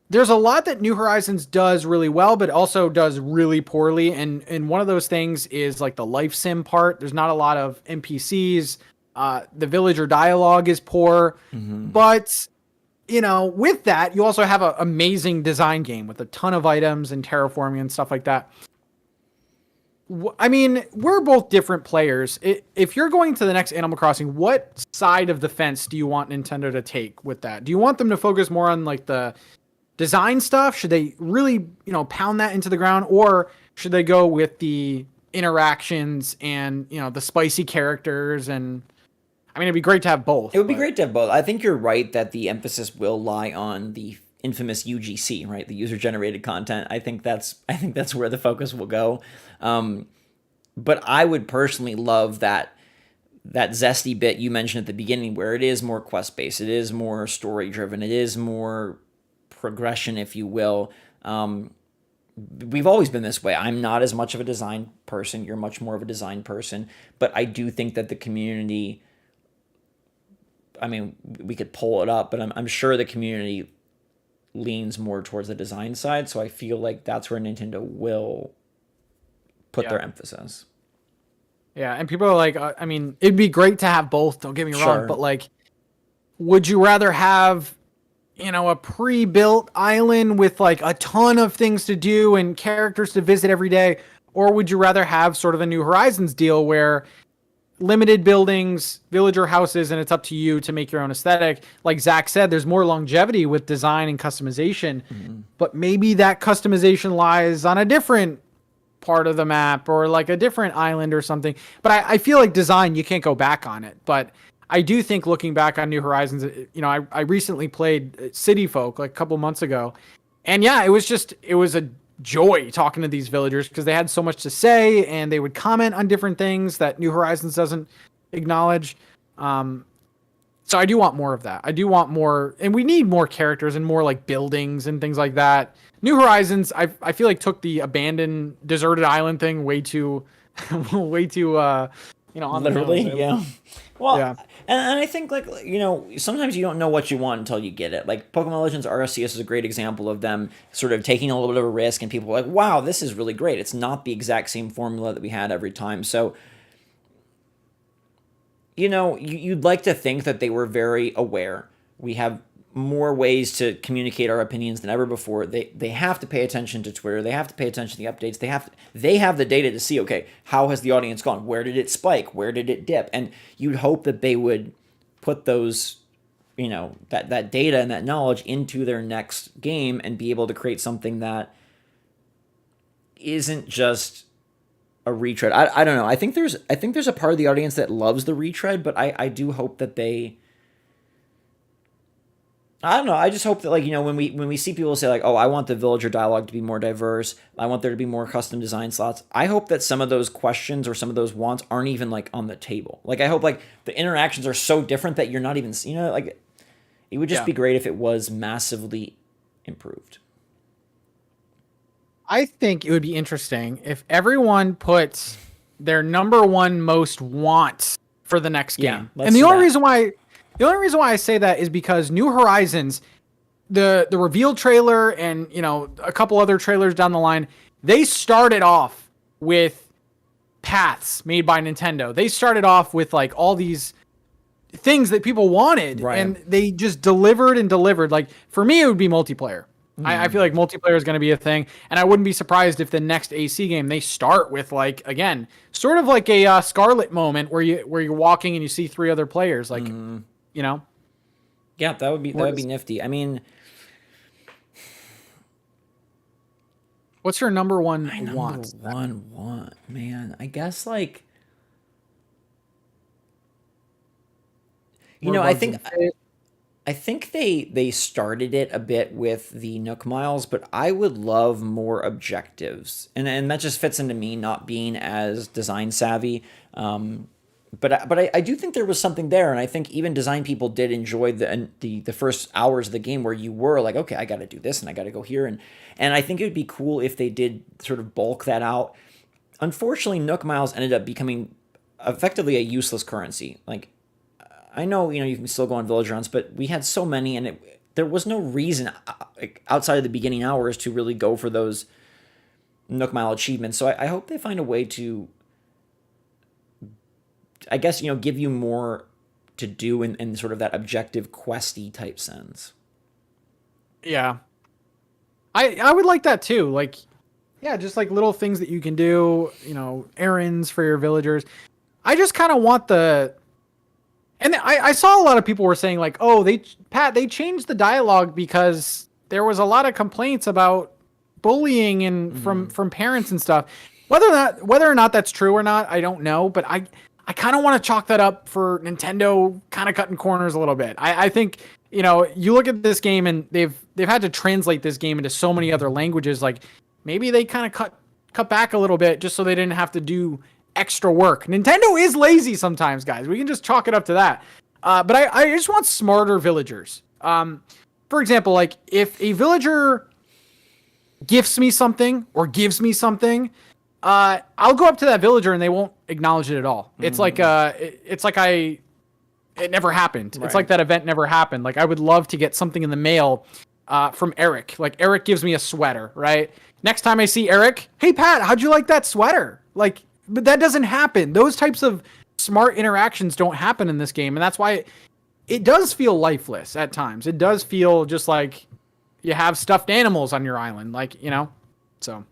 there's a lot that New Horizons does really well, but also does really poorly. And one of those things is like the life sim part. There's not a lot of NPCs. The villager dialogue is poor, but with that, you also have an amazing design game with a ton of items and terraforming and stuff like that. I mean, we're both different players. If you're going to the next Animal Crossing, what side of the fence do you want Nintendo to take with that? Do you want them to focus more on like the design stuff? Should they really, pound that into the ground, or should they go with the interactions and, the spicy characters? And I mean, it'd be great to have both. It would be great to have both. I think you're right that the emphasis will lie on the infamous UGC, right? The user generated content. I think that's where the focus will go. But I would personally love that zesty bit you mentioned at the beginning, where it is more quest based, it is more story driven, it is more progression, if you will. We've always been this way. I'm not as much of a design person. You're much more of a design person. But I do think that the community, I mean, we could pull it up, but I'm sure the community leans more towards the design side. So I feel like that's where Nintendo will put their emphasis. Yeah, and people are like, I mean, it'd be great to have both, don't get me Sure. wrong, but like, would you rather have, a pre-built island with like a ton of things to do and characters to visit every day? Or would you rather have sort of a New Horizons deal where limited buildings, villager houses, and it's up to you to make your own aesthetic? Like Zach said, there's more longevity with design and customization, but maybe that customization lies on a different part of the map or like a different island or something. But I feel like design, you can't go back on it. But I do think looking back on New Horizons, I recently played City Folk like a couple months ago. And yeah, it was a joy talking to these villagers because they had so much to say and they would comment on different things that New Horizons doesn't acknowledge. So I do want more of that. I do want more, and we need more characters and more like buildings and things like that. New Horizons, I feel like took the abandoned, deserted island thing way too, way too, on Literally, the nose. yeah. Well, Yeah. and I think like sometimes you don't know what you want until you get it. Like Pokemon Legends Arceus is a great example of them sort of taking a little bit of a risk, and people are like, "Wow, this is really great." It's not the exact same formula that we had every time, so. You'd like to think that they were very aware. We have more ways to communicate our opinions than ever before. They have to pay attention to Twitter. They have to pay attention to the updates. They have the data to see, okay, how has the audience gone? Where did it spike? Where did it dip? And you'd hope that they would put those, that data and that knowledge into their next game and be able to create something that isn't just a retread. I don't know. I think there's a part of the audience that loves the retread, but I do hope that they. I don't know. I just hope that when we see people say like, oh, I want the villager dialogue to be more diverse. I want there to be more custom design slots. I hope that some of those questions or some of those wants aren't even like on the table. Like I hope like the interactions are so different that you're not even like. It would just be great if it was massively improved. I think it would be interesting if everyone puts their number one most wants for the next game. And the only reason why I say that is because New Horizons, the reveal trailer and a couple other trailers down the line, they started off with paths made by Nintendo. They started off with like all these things that people wanted, Right. and they just delivered and delivered. Like for me, it would be multiplayer. I feel like multiplayer is going to be a thing, and I wouldn't be surprised if the next AC game they start with like again, sort of like a Scarlet moment where you're walking and you see 3 other players, like Yeah, that would be nifty. I mean, what's your number one my want? number one want, man. I guess like I think they started it a bit with the Nook Miles, but I would love more objectives, and that just fits into me not being as design savvy. But I do think there was something there, and I think even design people did enjoy the first hours of the game where you were like, okay, I got to do this and I got to go here, and I think it would be cool if they did sort of bulk that out. unfortunately, Nook Miles ended up becoming effectively a useless currency. Like, I know, you can still go on village runs, but we had so many, and there was no reason like, outside of the beginning hours to really go for those Nook Mile achievements. So I hope they find a way to, I guess, give you more to do in sort of that objective questy type sense. Yeah. I would like that too. Like, yeah, just like little things that you can do, errands for your villagers. I just kind of want and I saw a lot of people were saying like, oh, they changed the dialogue because there was a lot of complaints about bullying and from parents and stuff. Whether or not that's true or not, I don't know. But I kind of want to chalk that up for Nintendo kind of cutting corners a little bit. I think you look at this game and they've had to translate this game into so many other languages. Like maybe they kind of cut back a little bit just so they didn't have to do extra work. Nintendo is lazy sometimes, guys. We can just chalk it up to that. But I just want smarter villagers. For example, like if a villager gifts me something or gives me something, I'll go up to that villager and they won't acknowledge it at all. It's like it never happened. Right. It's like that event never happened. Like I would love to get something in the mail from Eric. Like Eric gives me a sweater, right? Next time I see Eric, hey Pat, how'd you like that sweater? Like, but that doesn't happen. Those types of smart interactions don't happen in this game, and that's why it does feel lifeless at times. It does feel just like you have stuffed animals on your island, like, so.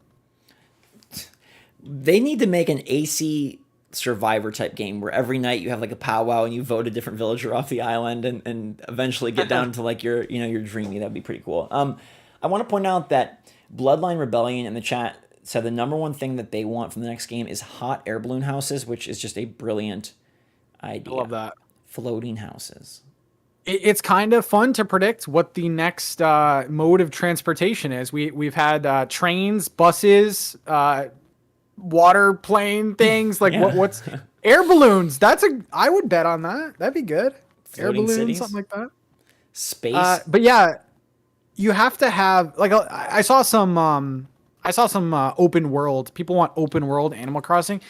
They need to make an AC Survivor type game where every night you have like a powwow and you vote a different villager off the island and eventually get down to like your dreamy. That'd be pretty cool. I want to point out that Bloodline Rebellion in the chat said the number one thing that they want from the next game is hot air balloon houses, which is just a brilliant idea. I love that. Floating houses. It's kind of fun to predict what the next mode of transportation is. We've had trains, buses, water plane things. Like what's air balloons? I would bet on that. That'd be good. Floating air balloons, cities? Something like that. Space. But yeah, you have to have like I saw some open world. People want open world Animal Crossing.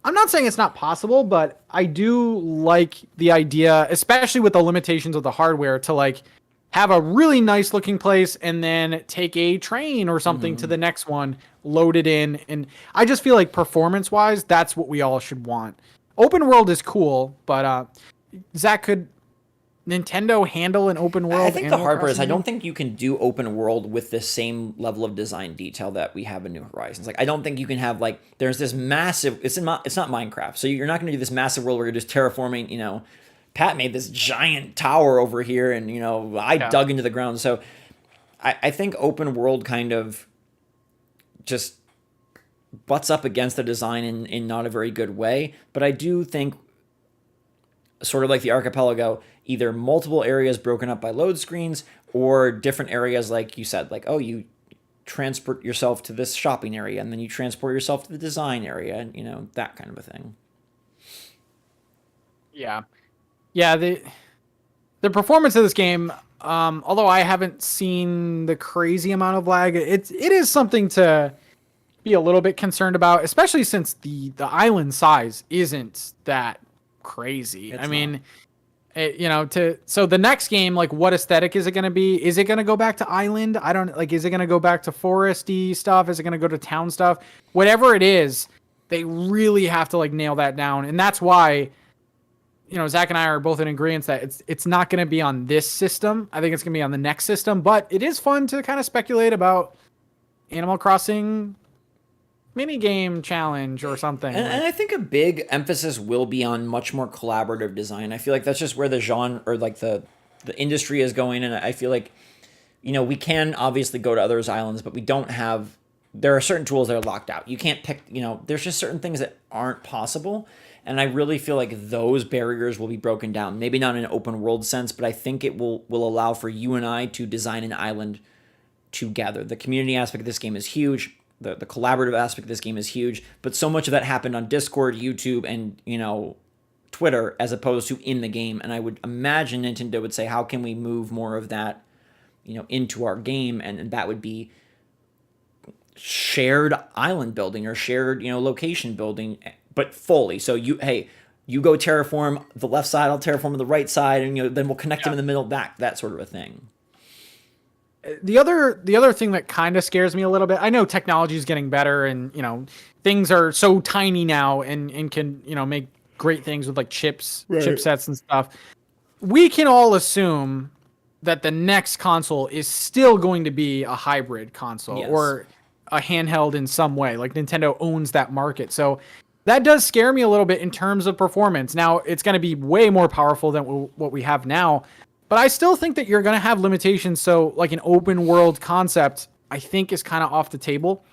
I'm not saying it's not possible, but I do like the idea, especially with the limitations of the hardware, to like have a really nice looking place and then take a train or something to the next one, load it in. And I just feel like performance wise, that's what we all should want. Open world is cool, but Zach, could Nintendo handle an open world? I think the hard part is I don't think you can do open world with the same level of design detail that we have in New Horizons. Like I don't think you can have like there's this massive. It's not Minecraft, so you're not going to do this massive world where you're just terraforming. Pat made this giant tower over here, and I dug into the ground. So I think open world kind of just butts up against the design in not a very good way. But I do think, sort of like the archipelago, either multiple areas broken up by load screens or different areas, like you said, like, oh, you transport yourself to this shopping area and then you transport yourself to the design area and, that kind of a thing. Yeah. Yeah. The performance of this game, although I haven't seen the crazy amount of lag, it is something to be a little bit concerned about, especially since the island size isn't that crazy. I mean, so the next game, like what aesthetic is it going to be? Is it going to go back to island? I don't like, is it going to go back to foresty stuff? Is it going to go to town stuff? Whatever it is, they really have to like nail that down. And that's why, Zach and I are both in agreement that it's not going to be on this system. I think it's going to be on the next system, but it is fun to kind of speculate about Animal Crossing mini game challenge or something. And I think a big emphasis will be on much more collaborative design. I feel like that's just where the genre or like the industry is going. And I feel like, we can obviously go to others' islands, but we don't have, there are certain tools that are locked out. You can't pick, there's just certain things that aren't possible. And I really feel like those barriers will be broken down. Maybe not in an open world sense, but I think it will allow for you and I to design an island together. The community aspect of this game is huge. The collaborative aspect of this game is huge, but so much of that happened on Discord, YouTube, and Twitter as opposed to in the game. And I would imagine Nintendo would say, how can we move more of that into our game? And that would be shared island building or shared, location building, but fully. So you go terraform the left side, I'll terraform the right side, and then we'll connect them in the middle back, that sort of a thing. The other thing that kind of scares me a little bit, I know technology is getting better, and things are so tiny now, and can make great things with like chipsets and stuff. We can all assume that the next console is still going to be a hybrid console, Yes. or a handheld in some way. Like Nintendo owns that market, so that does scare me a little bit in terms of performance. Now it's going to be way more powerful than what we have now. But I still think that you're going to have limitations. So like an open world concept, I think, is kind of off the table.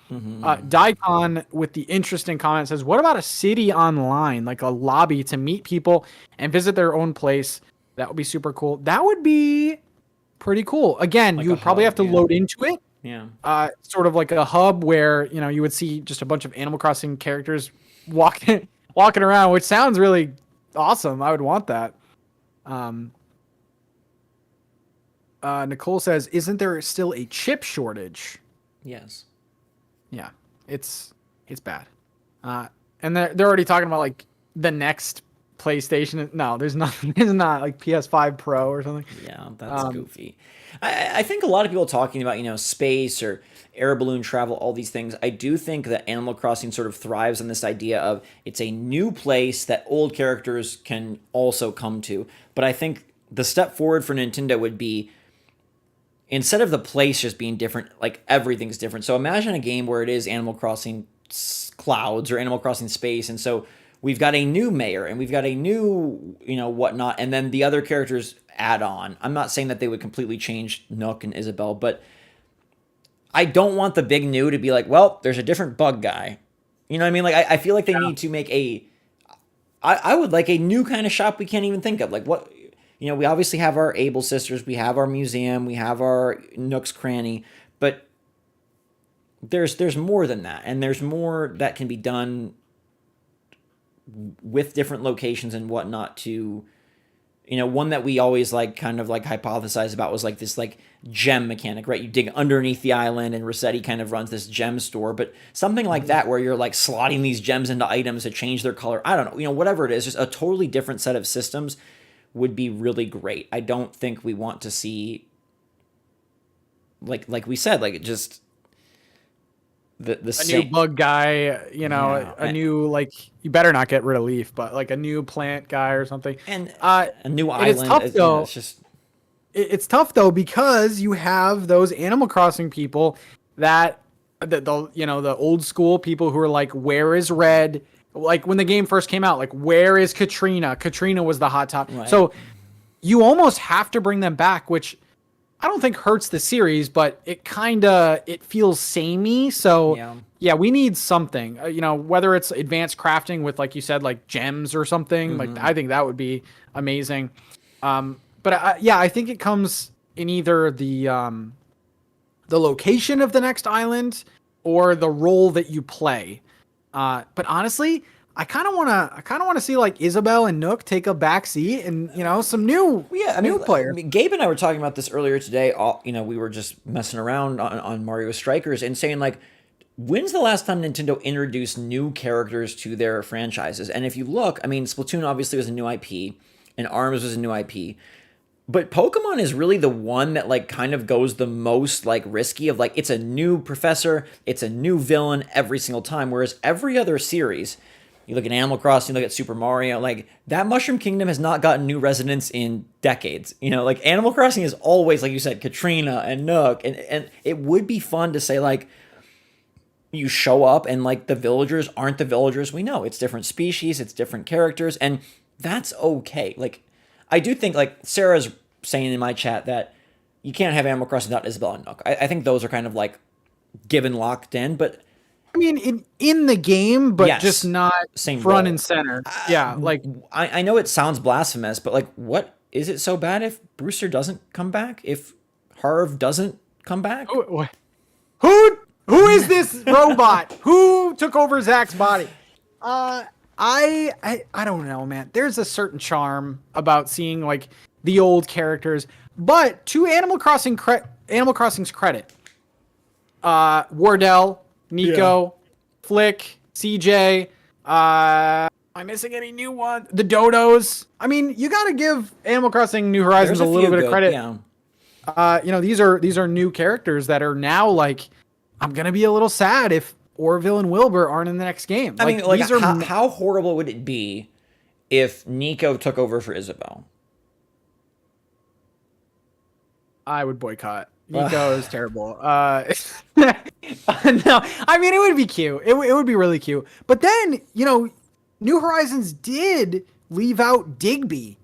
Daikon with the interesting comment says, what about a city online, like a lobby to meet people and visit their own place? That would be super cool. That would be pretty cool. Again, Like you a would probably hub, have to load into it. Yeah. Sort of like a hub where, you would see just a bunch of Animal Crossing characters walking around, which sounds really awesome. I would want that. Nicole says, isn't there still a chip shortage? Yes. Yeah, it's bad. And they're already talking about like the next PlayStation. No, there's nothing. There's not like PS5 Pro or something. Yeah, that's goofy. I think a lot of people talking about, space or air balloon travel, all these things. I do think that Animal Crossing sort of thrives on this idea of it's a new place that old characters can also come to. But I think the step forward for Nintendo would be, instead of the place just being different, like everything's different. So imagine a game where it is Animal Crossing Clouds or Animal Crossing Space, and so we've got a new mayor and we've got a new, whatnot, and then the other characters add on. I'm not saying that they would completely change Nook and Isabelle, but I don't want the big new to be like, well, there's a different bug guy. You know what I mean? Like, I feel like they need to make I would like a new kind of shop we can't even think of. Like what, we obviously have our Able Sisters, we have our museum, we have our Nook's Cranny, but there's more than that, and there's more that can be done with different locations and whatnot to, one that we always like kind of like hypothesize about was like this like gem mechanic, right? You dig underneath the island and Rossetti kind of runs this gem store, but something like that where you're like slotting these gems into items to change their color. I don't know, whatever it is, just a totally different set of systems would be really great. I don't think we want to see, like we said, like just the new bug guy, a new, like, you better not get rid of Leaf, but like a new plant guy or something. And a new island. It's tough though. It's just, it's tough though, because you have those Animal Crossing people that the old school people who are like, where is Red? Like when the game first came out, like, where is Katrina? Katrina was the hot top. Right. So you almost have to bring them back, which I don't think hurts the series, but it feels samey. So yeah, we need something, whether it's advanced crafting with, like you said, like gems or something. Like, I think that would be amazing. But I think it comes in either the location of the next island or the role that you play. But honestly, I kind of want to see like Isabelle and Nook take a back seat and, some new, new player. Gabe and I were talking about this earlier today. We were just messing around on Mario Strikers and saying, like, when's the last time Nintendo introduced new characters to their franchises? And if you look, I mean, Splatoon obviously was a new IP and ARMS was a new IP. But Pokemon is really the one that, like, kind of goes the most, like, risky of, like, it's a new professor, it's a new villain every single time. Whereas every other series, you look at Animal Crossing, you look at Super Mario, like, that Mushroom Kingdom has not gotten new residents in decades. Like, Animal Crossing is always, like you said, Katrina and Nook. And it would be fun to say, like, you show up and, like, the villagers aren't the villagers we know. It's different species, it's different characters, and that's okay. Like, I do think, like, Sarah's saying in my chat that you can't have Animal Crossing without Isabelle and Nook. I think those are kind of, like, given locked in, but I mean, in the game, but just not same front role. And center. Yeah, like, I know it sounds blasphemous, but, like, what is it so bad if Brewster doesn't come back? If Harv doesn't come back? Who is this robot? Who took over Zach's body? I don't know, man. There's a certain charm about seeing, like, the old characters, but to Animal Crossing's credit, Wardell Yeah. Nico, Flick, CJ. Am I missing any new one? The Dodos. I mean, you got to give Animal Crossing New Horizons There's a a little few bit of good, credit. yeah. These are new characters that are now like, I'm gonna be a little sad if Orville and Wilbur aren't in the next game. I mean, Like like, these are, how horrible would it be if Nico took over for Isabel? I would boycott. Nico is terrible. No, I mean it would be cute. It would be really cute. But then New Horizons did leave out Digby.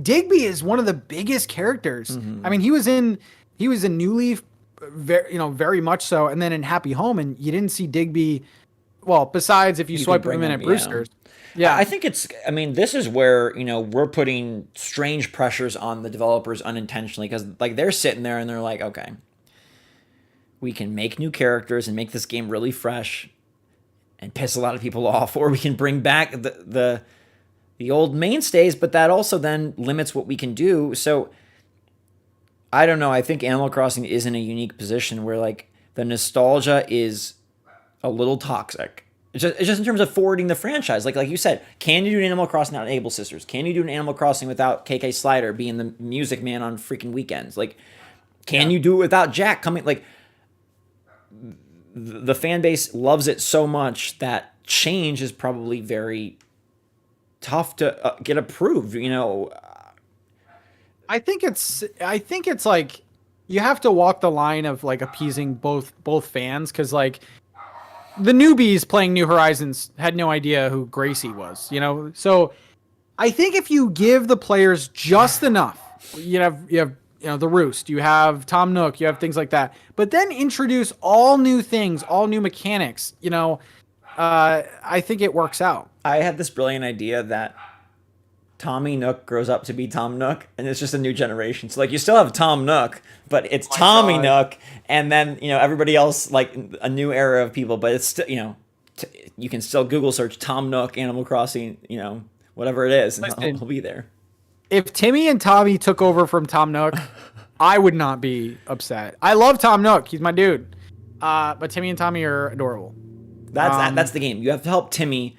Digby is one of the biggest characters. I mean, he was in New Leaf, very much so, and then in Happy Home, and you didn't see Digby. Well, besides if you You swipe could bring him in up, at yeah. Brewster's. Yeah, I think I mean, this is where, we're putting strange pressures on the developers unintentionally because, like, they're sitting there and they're like, okay, we can make new characters and make this game really fresh and piss a lot of people off, or we can bring back the old mainstays, but that also then limits what we can do. So I don't know. I think Animal Crossing is in a unique position where, like, the nostalgia is a little toxic. It's just in terms of forwarding the franchise. Like you said, can you do an Animal Crossing without Able Sisters? Can you do an Animal Crossing without KK Slider being the music man on freaking weekends? Like, can you do it without Jack coming? Like, the fan base loves it so much that change is probably very tough to get approved. I think it's like you have to walk the line of like appeasing both fans, because like the newbies playing New Horizons had no idea who Gracie was, So I think if you give the players just enough, you have the Roost, you have Tom Nook, you have things like that, but then introduce all new things, all new mechanics, I think it works out. I had this brilliant idea that Tommy Nook grows up to be Tom Nook, and it's just a new generation. So, like, you still have Tom Nook, but it's Tommy God. Nook, and then everybody else, like, a new era of people. But it's still, you can still Google search Tom Nook Animal Crossing, whatever it is, and Listen, he'll be there. If Timmy and Tommy took over from Tom Nook, I would not be upset. I love Tom Nook; he's my dude. But Timmy and Tommy are adorable. That's the game. You have to help Timmy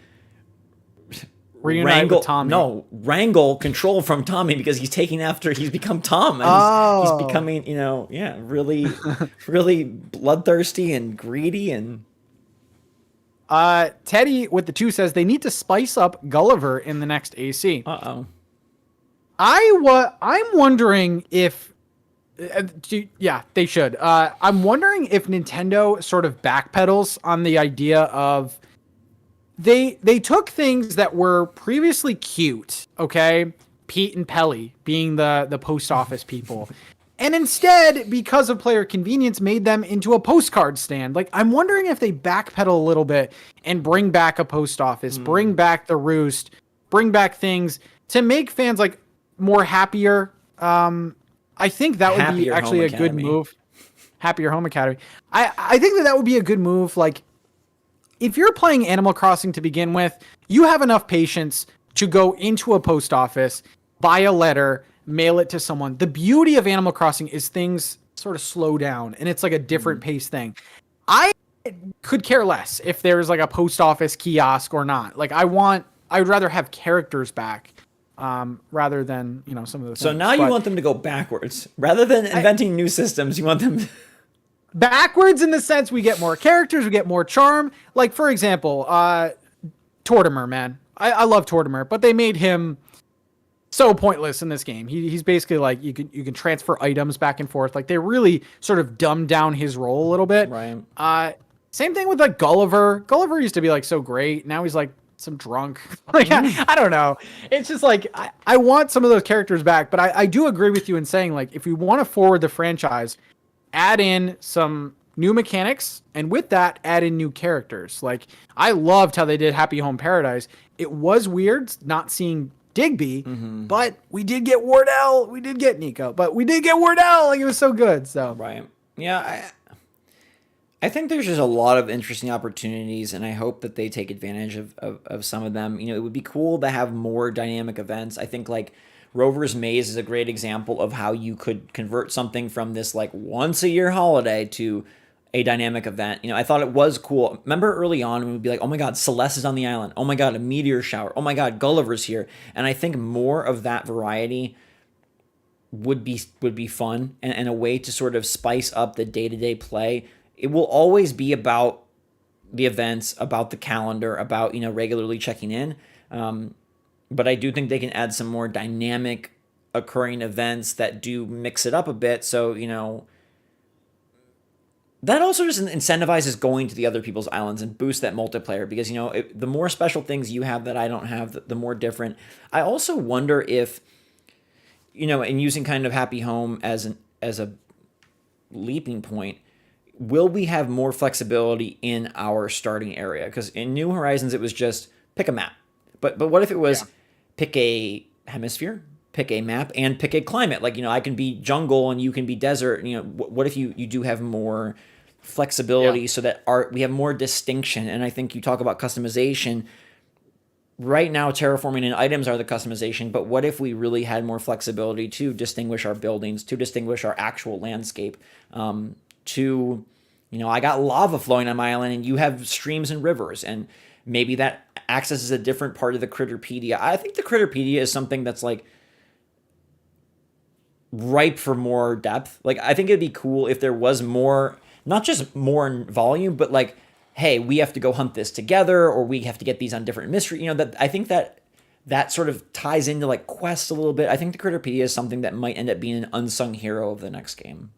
Reunite with Tommy. wrangle control from Tommy because he's become Tom, and he's becoming, really, really bloodthirsty and greedy. And Teddy with the 2 says they need to spice up Gulliver in the next AC. I'm wondering if yeah, they should. I'm wondering if Nintendo sort of backpedals on the idea of they took things that were previously cute, okay? Pete and Pelly being the post office people. And instead, because of player convenience, made them into a postcard stand. Like, I'm wondering if they backpedal a little bit and bring back a post office, bring back the Roost, bring back things to make fans like more happier. I think that would be actually a good move. Happier Home Academy. I think that would be a good move. Like, if you're playing Animal Crossing to begin with, you have enough patience to go into a post office, buy a letter, mail it to someone. The beauty of Animal Crossing is things sort of slow down, and it's like a different pace thing. I could care less if there's like a post office kiosk or not. Like, I would rather have characters back. Rather than some of the so things. now you want them to go backwards rather than inventing new systems. You want them backwards in the sense we get more characters, we get more charm. Like, for example, Tortimer, man, I love Tortimer, but they made him so pointless in this game. He's basically like you can transfer items back and forth. Like, they really sort of dumbed down his role a little bit. Right. Same thing with like Gulliver. Gulliver used to be like so great. Now he's like some drunk. Like, I don't know. It's just like I want some of those characters back, but I do agree with you in saying, like, if we want to forward the franchise, add in some new mechanics, and with that, add in new characters. Like, I loved how they did Happy Home Paradise. It was weird not seeing Digby, but we did get Wardell. We did get Nico, but we did get Wardell. Like, it was so good. So Right. Yeah. I think there's just a lot of interesting opportunities, and I hope that they take advantage of some of them. It would be cool to have more dynamic events. I think, like, Rover's Maze is a great example of how you could convert something from this, like, once-a-year holiday to a dynamic event. I thought it was cool. Remember early on, we would be like, oh my God, Celeste is on the island. Oh my God, a meteor shower. Oh my God, Gulliver's here. And I think more of that variety would be fun and a way to sort of spice up the day-to-day play. It will always be about the events, about the calendar, about, regularly checking in. But I do think they can add some more dynamic occurring events that do mix it up a bit. So, that also just incentivizes going to the other people's islands and boost that multiplayer because, the more special things you have that I don't have, the more different. I also wonder if, and using kind of Happy Home as a leaping point, will we have more flexibility in our starting area? Because in New Horizons, it was just pick a map. But what if it was pick a hemisphere, pick a map, and pick a climate? Like, I can be jungle and you can be desert. What if you do have more flexibility so that we have more distinction? And I think you talk about customization. Right now, terraforming and items are the customization, but what if we really had more flexibility to distinguish our buildings, to distinguish our actual landscape, I got lava flowing on my island and you have streams and rivers, and maybe that accesses a different part of the Critterpedia. I think the Critterpedia is something that's like ripe for more depth. Like, I think it'd be cool if there was more, not just more in volume, but like, hey, we have to go hunt this together, or we have to get these on different mystery. That I think that sort of ties into like quests a little bit. I think the Critterpedia is something that might end up being an unsung hero of the next game.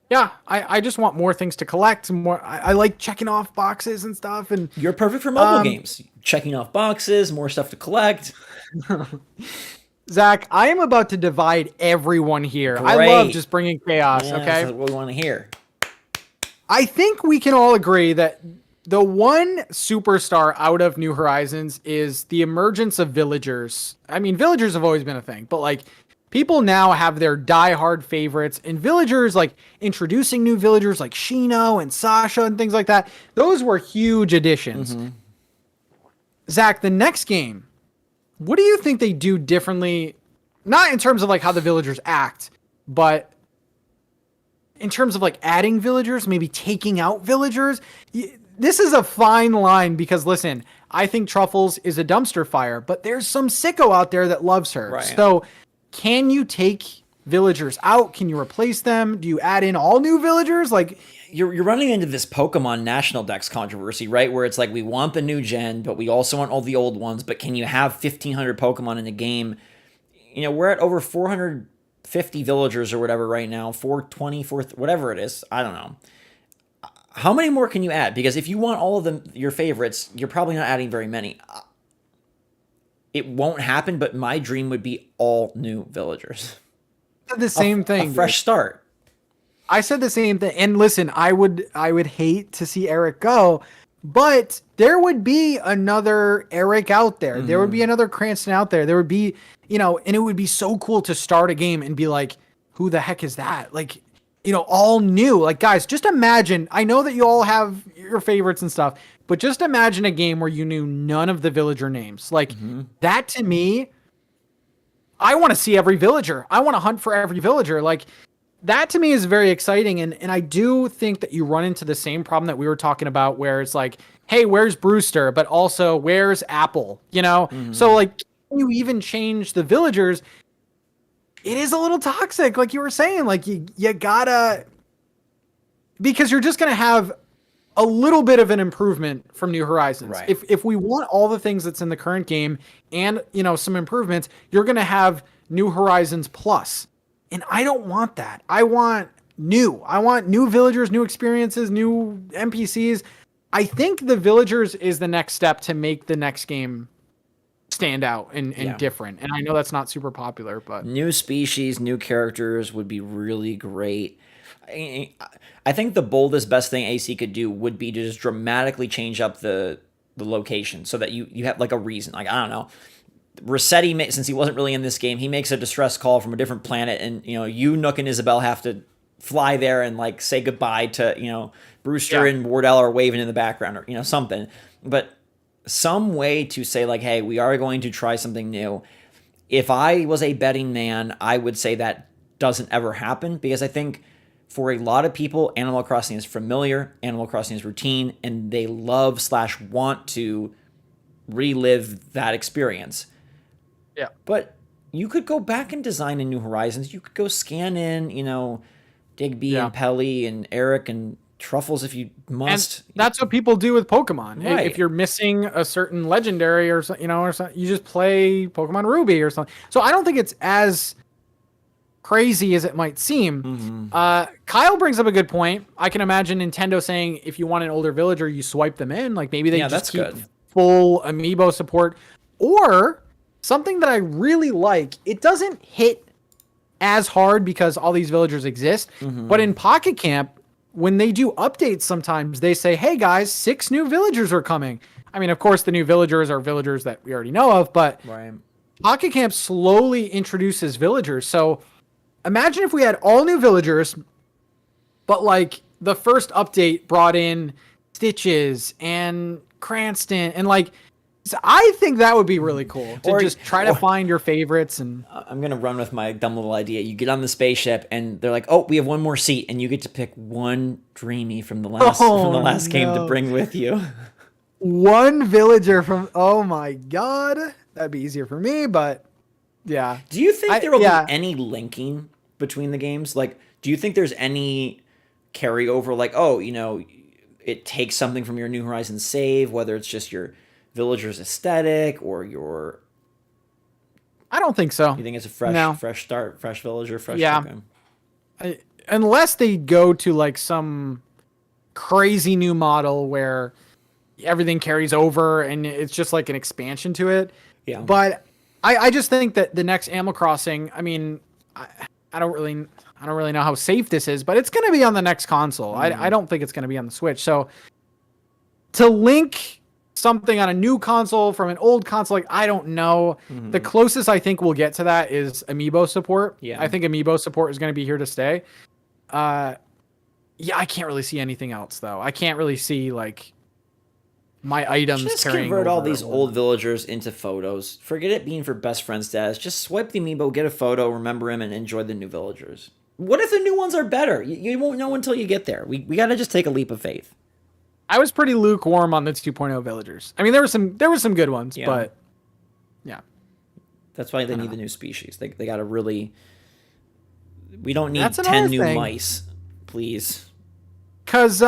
Yeah, I just want more things to collect. More, I like checking off boxes and stuff. And you're perfect for mobile games, checking off boxes, more stuff to collect. Zach, I am about to divide everyone here. Great. I love just bringing chaos. Yeah, okay, that's what we want to hear. I think we can all agree that the one superstar out of New Horizons is the emergence of villagers. I mean, villagers have always been a thing, but like people now have their diehard favorites, and villagers, like introducing new villagers like Shino and Sasha and things like that. Those were huge additions. Mm-hmm. Zach, the next game, what do you think they do differently? Not in terms of like how the villagers act, but in terms of like adding villagers, maybe taking out villagers. This is a fine line because listen, I think Truffles is a dumpster fire, but there's some sicko out there that loves her. Right. So can you take villagers out? Can you replace them? Do you add in all new villagers? Like you're running into this Pokemon National Dex controversy, right? Where it's like, we want the new gen, but we also want all the old ones, but can you have 1,500 Pokemon in the game? We're at over 450 villagers or whatever right now, 420, whatever it is. I don't know. How many more can you add? Because if you want all of them, your favorites, you're probably not adding very many. It won't happen, but my dream would be all new villagers. The same thing. A fresh start. I said the same thing. And listen, I would hate to see Eric go, but there would be another Eric out there. Mm-hmm. There would be another Cranston out there. There would be, and it would be so cool to start a game and be like, who the heck is that? Like, all new. Like, guys, just imagine. I know that you all have your favorites and stuff, but just imagine a game where you knew none of the villager names. Like, that to me, I want to see every villager. I want to hunt for every villager. Like, that to me is very exciting. And I do think that you run into the same problem that we were talking about where it's like, hey, where's Brewster? But also, where's Apple? So like, can you even change the villagers? It is a little toxic. Like you were saying, like you gotta, because you're just going to have a little bit of an improvement from New Horizons. Right. If we want all the things that's in the current game and, some improvements, you're going to have New Horizons Plus. And I don't want that. I want new. I want new villagers, new experiences, new NPCs. I think the villagers is the next step to make the next game stand out and different. And I know that's not super popular, but new species, new characters would be really great. I think the boldest, best thing AC could do would be to just dramatically change up the location so that you have like a reason. Like, I don't know. Rossetti, since he wasn't really in this game, he makes a distress call from a different planet, and you, Nook, and Isabel have to fly there and like say goodbye to Brewster and Wardell are waving in the background, or something. But some way to say like, hey, we are going to try something new. If I was a betting man, I would say that doesn't ever happen, because I think For a lot of people, Animal Crossing is familiar, Animal Crossing is routine, and they love / want to relive that experience. Yeah. But you could go back and design a New Horizons. You could go scan in, Digby Yeah. and Pelly and Eric and Truffles if you And must. that's what people do with Pokemon. Right. If you're missing a certain legendary or or something, you just play Pokemon Ruby or something. So I don't think it's as crazy as it might seem. Kyle brings up a good point. I can imagine Nintendo saying if you want an older villager, you swipe them in. Like maybe they just keep full amiibo support. Or something that I really like, it doesn't hit as hard because all these villagers exist. But in Pocket Camp, when they do updates sometimes, they say, hey guys, 6 new villagers are coming. I mean, of course, the new villagers are villagers that we already know of, but Pocket Camp slowly introduces villagers. So imagine if we had all new villagers, but like the first update brought in Stitches and Cranston and like, so I think that would be really cool to just try to find your favorites. And I'm going to run with my dumb little idea. You get on the spaceship and they're like, oh, we have one more seat. And you get to pick one Dreamy from the last game to bring with you. One villager from, oh my God, that'd be easier for me, but yeah. Do you think there will be any linking between the games? Like, do you think there's any carryover? Like, oh, it takes something from your New Horizons save, whether it's just your villager's aesthetic or your... I don't think so. You think it's a fresh start, fresh villager, fresh... Yeah. Unless they go to like some crazy new model where everything carries over and it's just like an expansion to it. Yeah. But I just think that the next Animal Crossing, I mean, I don't really know how safe this is, but it's going to be on the next console. I don't think it's going to be on the Switch. So to link something on a new console from an old console, like I don't know. The closest I think we'll get to that is amiibo support. I think amiibo support is going to be here to stay. I can't really see anything else though. I can't really see like my items just carrying convert over all these old villagers into photos. Forget it being for best friend status. Just swipe the amiibo, get a photo, remember him, and enjoy the new villagers. What if the new ones are better? You won't know until you get there. We got to just take a leap of faith. I was pretty lukewarm on the 2.0 villagers. I mean, there were some good ones, but yeah. That's why they need the new species. They got to really... We don't need 10 new mice, please. Because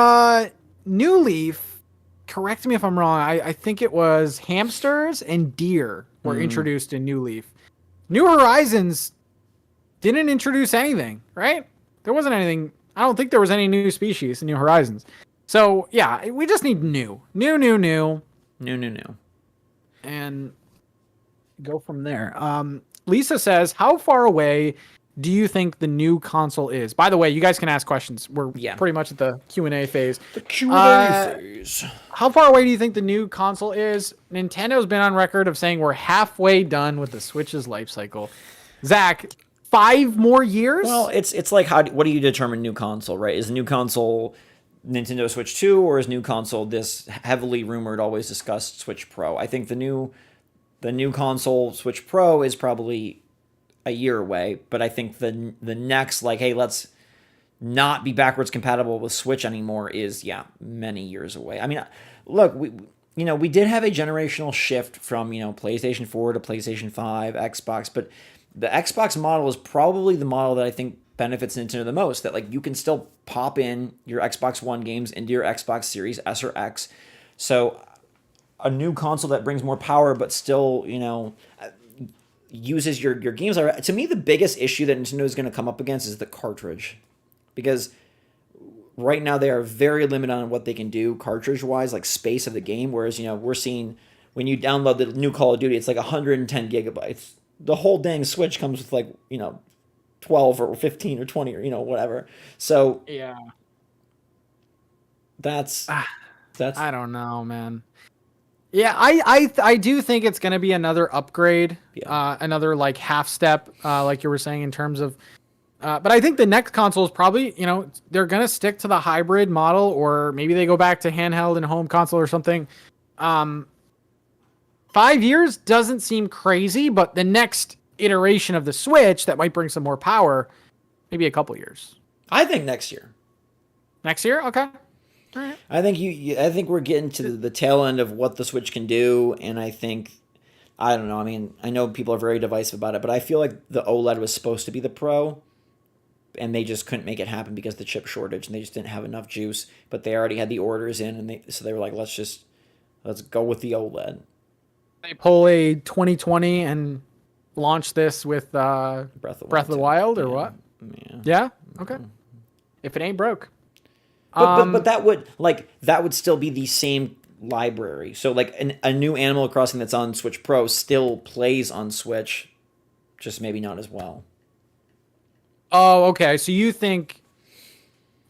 New Leaf, correct me if I'm wrong, I think it was hamsters and deer were introduced in New Leaf. New Horizons didn't introduce anything, right? There wasn't anything. I don't think there was any new species in New Horizons. So, yeah, we just need new. New. And go from there. Lisa says, how far away do you think the new console is? By the way, you guys can ask questions. We're pretty much at the Q&A phase. The Q&A phase. How far away do you think the new console is? Nintendo's been on record of saying we're halfway done with the Switch's life cycle. Zach, 5 more years? Well, it's like, what do you determine new console, right? Is the new console Nintendo Switch 2 or is new console this heavily rumored, always discussed Switch Pro? I think the new console Switch Pro is probably a year away, but I think the next, like, hey, let's not be backwards compatible with Switch anymore is many years away. I mean, look, we did have a generational shift from PlayStation 4 to PlayStation 5, Xbox, but the Xbox model is probably the model that I think benefits Nintendo the most, that like you can still pop in your Xbox One games into your Xbox Series S or X. So a new console that brings more power but still, uses your games. To me, the biggest issue that Nintendo is going to come up against is the cartridge. Because right now they are very limited on what they can do cartridge-wise, like space of the game, whereas, we're seeing when you download the new Call of Duty, it's like 110 gigabytes. The whole dang Switch comes with like, 12 or 15 or 20 or whatever. So yeah, that's I don't know, man. Yeah, I do think it's gonna be another upgrade, another like half step, like you were saying in terms of. But I think the next console is probably they're gonna stick to the hybrid model, or maybe they go back to handheld and home console or something. 5 years doesn't seem crazy, but the next iteration of the Switch that might bring some more power, maybe a couple years. I think next year. Next year? Okay. All right. I think we're getting to the tail end of what the Switch can do, and I don't know. I mean, I know people are very divisive about it, but I feel like the OLED was supposed to be the Pro, and they just couldn't make it happen because of the chip shortage, and they just didn't have enough juice. But they already had the orders in, and they were like, let's go with the OLED. They pull a 2020 and launch this with Breath Breath of the Wild or yeah. what? Yeah. Yeah. Okay. If it ain't broke. But that would still be the same library. So like a new Animal Crossing that's on Switch Pro still plays on Switch, just maybe not as well. Oh, okay. So you think,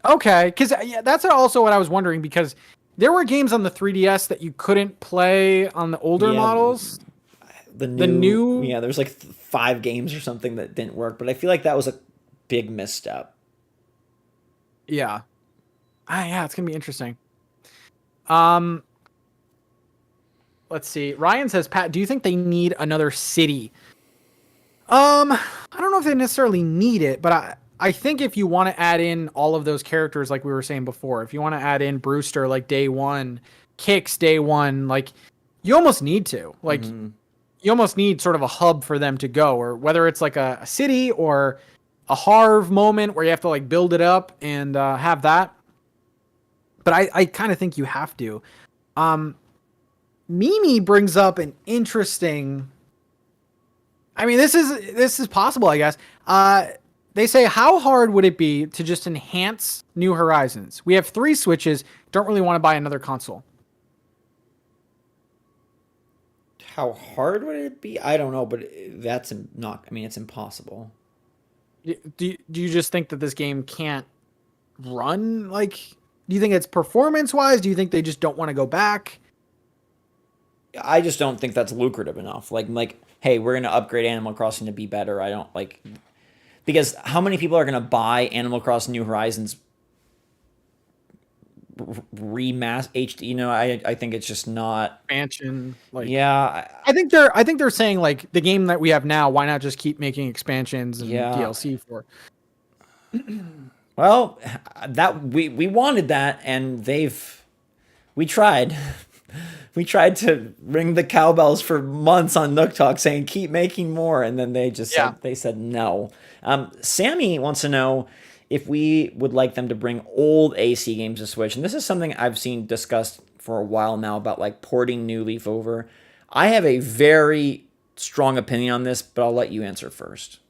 okay, because that's also what I was wondering, because there were games on the 3DS that you couldn't play on the older models. The new yeah, there's like 5 games or something that didn't work, but I feel like that was a big misstep. Yeah. Yeah, it's gonna be interesting. Let's see. Ryan says, Pat, do you think they need another city? I don't know if they necessarily need it, but I think if you want to add in all of those characters, like we were saying before, if you want to add in Brewster like day one, Kix day one, like you almost need to. Like you almost need sort of a hub for them to go, or whether it's like a city or a Harv moment where you have to like build it up and have that. But I kind of think you have to. Mimi brings up an interesting. I mean, this is possible, I guess. They say, how hard would it be to just enhance New Horizons? We have 3 Switches. Don't really want to buy another console. How hard would it be? I don't know, but that's not. I mean, it's impossible. Do you just think that this game can't run? Like, do you think it's performance wise? Do you think they just don't want to go back? I just don't think that's lucrative enough. Like, hey, we're gonna upgrade Animal Crossing to be better. I don't like because how many people are gonna buy Animal Crossing New Horizons remaster HD? You know, I think it's just not Expansion. Like, yeah. I think they're saying like the game that we have now. Why not just keep making expansions and DLC for? Well, that we wanted that, and we tried. We tried to ring the cowbells for months on Nook Talk saying keep making more, and then they said no. Sammy wants to know if we would like them to bring old AC games to Switch, and this is something I've seen discussed for a while now about like porting New Leaf over. I have a very strong opinion on this, but I'll let you answer first.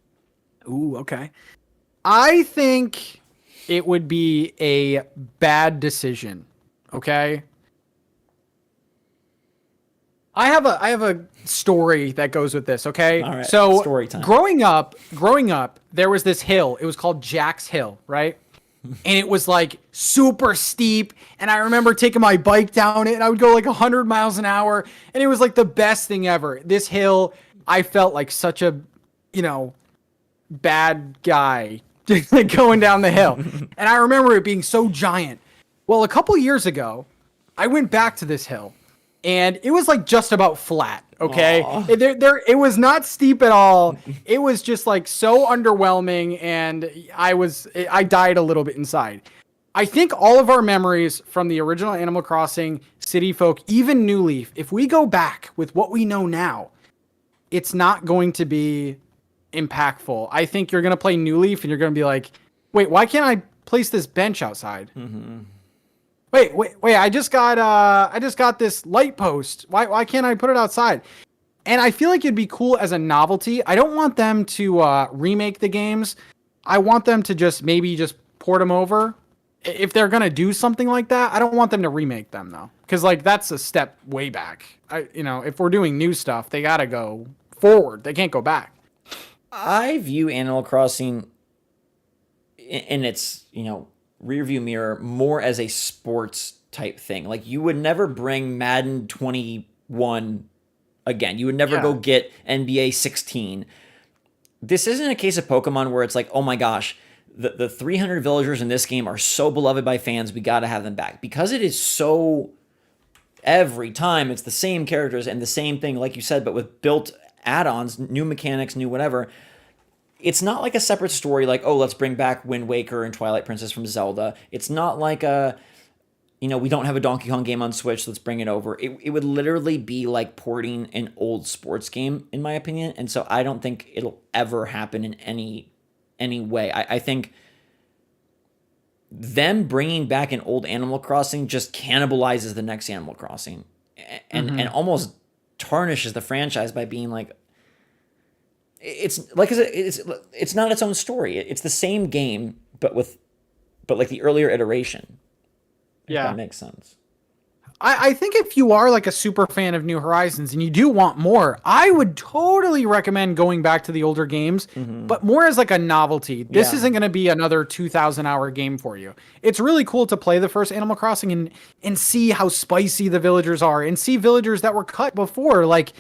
Ooh, okay. I think it would be a bad decision. Okay. I have a story that goes with this, okay? All right, so story time. growing up, there was this hill. It was called Jack's Hill, right? And it was like super steep. And I remember taking my bike down it, and I would go like 100 miles an hour. And it was like the best thing ever. This hill, I felt like such a, bad guy going down the hill. And I remember it being so giant. Well, a couple years ago, I went back to this hill. And it was like just about flat, okay? It was not steep at all. It was just like so underwhelming, and I died a little bit inside. I think all of our memories from the original Animal Crossing, City Folk, even New Leaf, if we go back with what we know now, it's not going to be impactful. I think you're going to play New Leaf, and you're going to be like, wait, why can't I place this bench outside? Mm-hmm. Wait! I just got this light post. Why can't I put it outside? And I feel like it'd be cool as a novelty. I don't want them to remake the games. I want them to just port them over. If they're gonna do something like that, I don't want them to remake them though, because like that's a step way back. If we're doing new stuff, they gotta go forward. They can't go back. I view Animal Crossing in its rearview mirror more as a sports type thing. Like you would never bring Madden 21 again. You would never go get NBA 16. This isn't a case of Pokemon where it's like, oh my gosh, the 300 villagers in this game are so beloved by fans, we got to have them back. Because it is so, every time it's the same characters and the same thing, like you said, but with built add-ons, new mechanics, new whatever. it's not like a separate story like, oh, let's bring back Wind Waker and Twilight Princess from Zelda. It's not like a, we don't have a Donkey Kong game on Switch, let's bring it over. It would literally be like porting an old sports game, in my opinion. And so I don't think it'll ever happen in any way. I think them bringing back an old Animal Crossing just cannibalizes the next Animal Crossing and almost tarnishes the franchise by being like, it's like it's not its own story. It's the same game, but like the earlier iteration. Yeah, that makes sense. I think if you are like a super fan of New Horizons and you do want more, I would totally recommend going back to the older games, but more as like a novelty. This isn't going to be another 2,000-hour game for you. It's really cool to play the first Animal Crossing and see how spicy the villagers are and see villagers that were cut before. Like,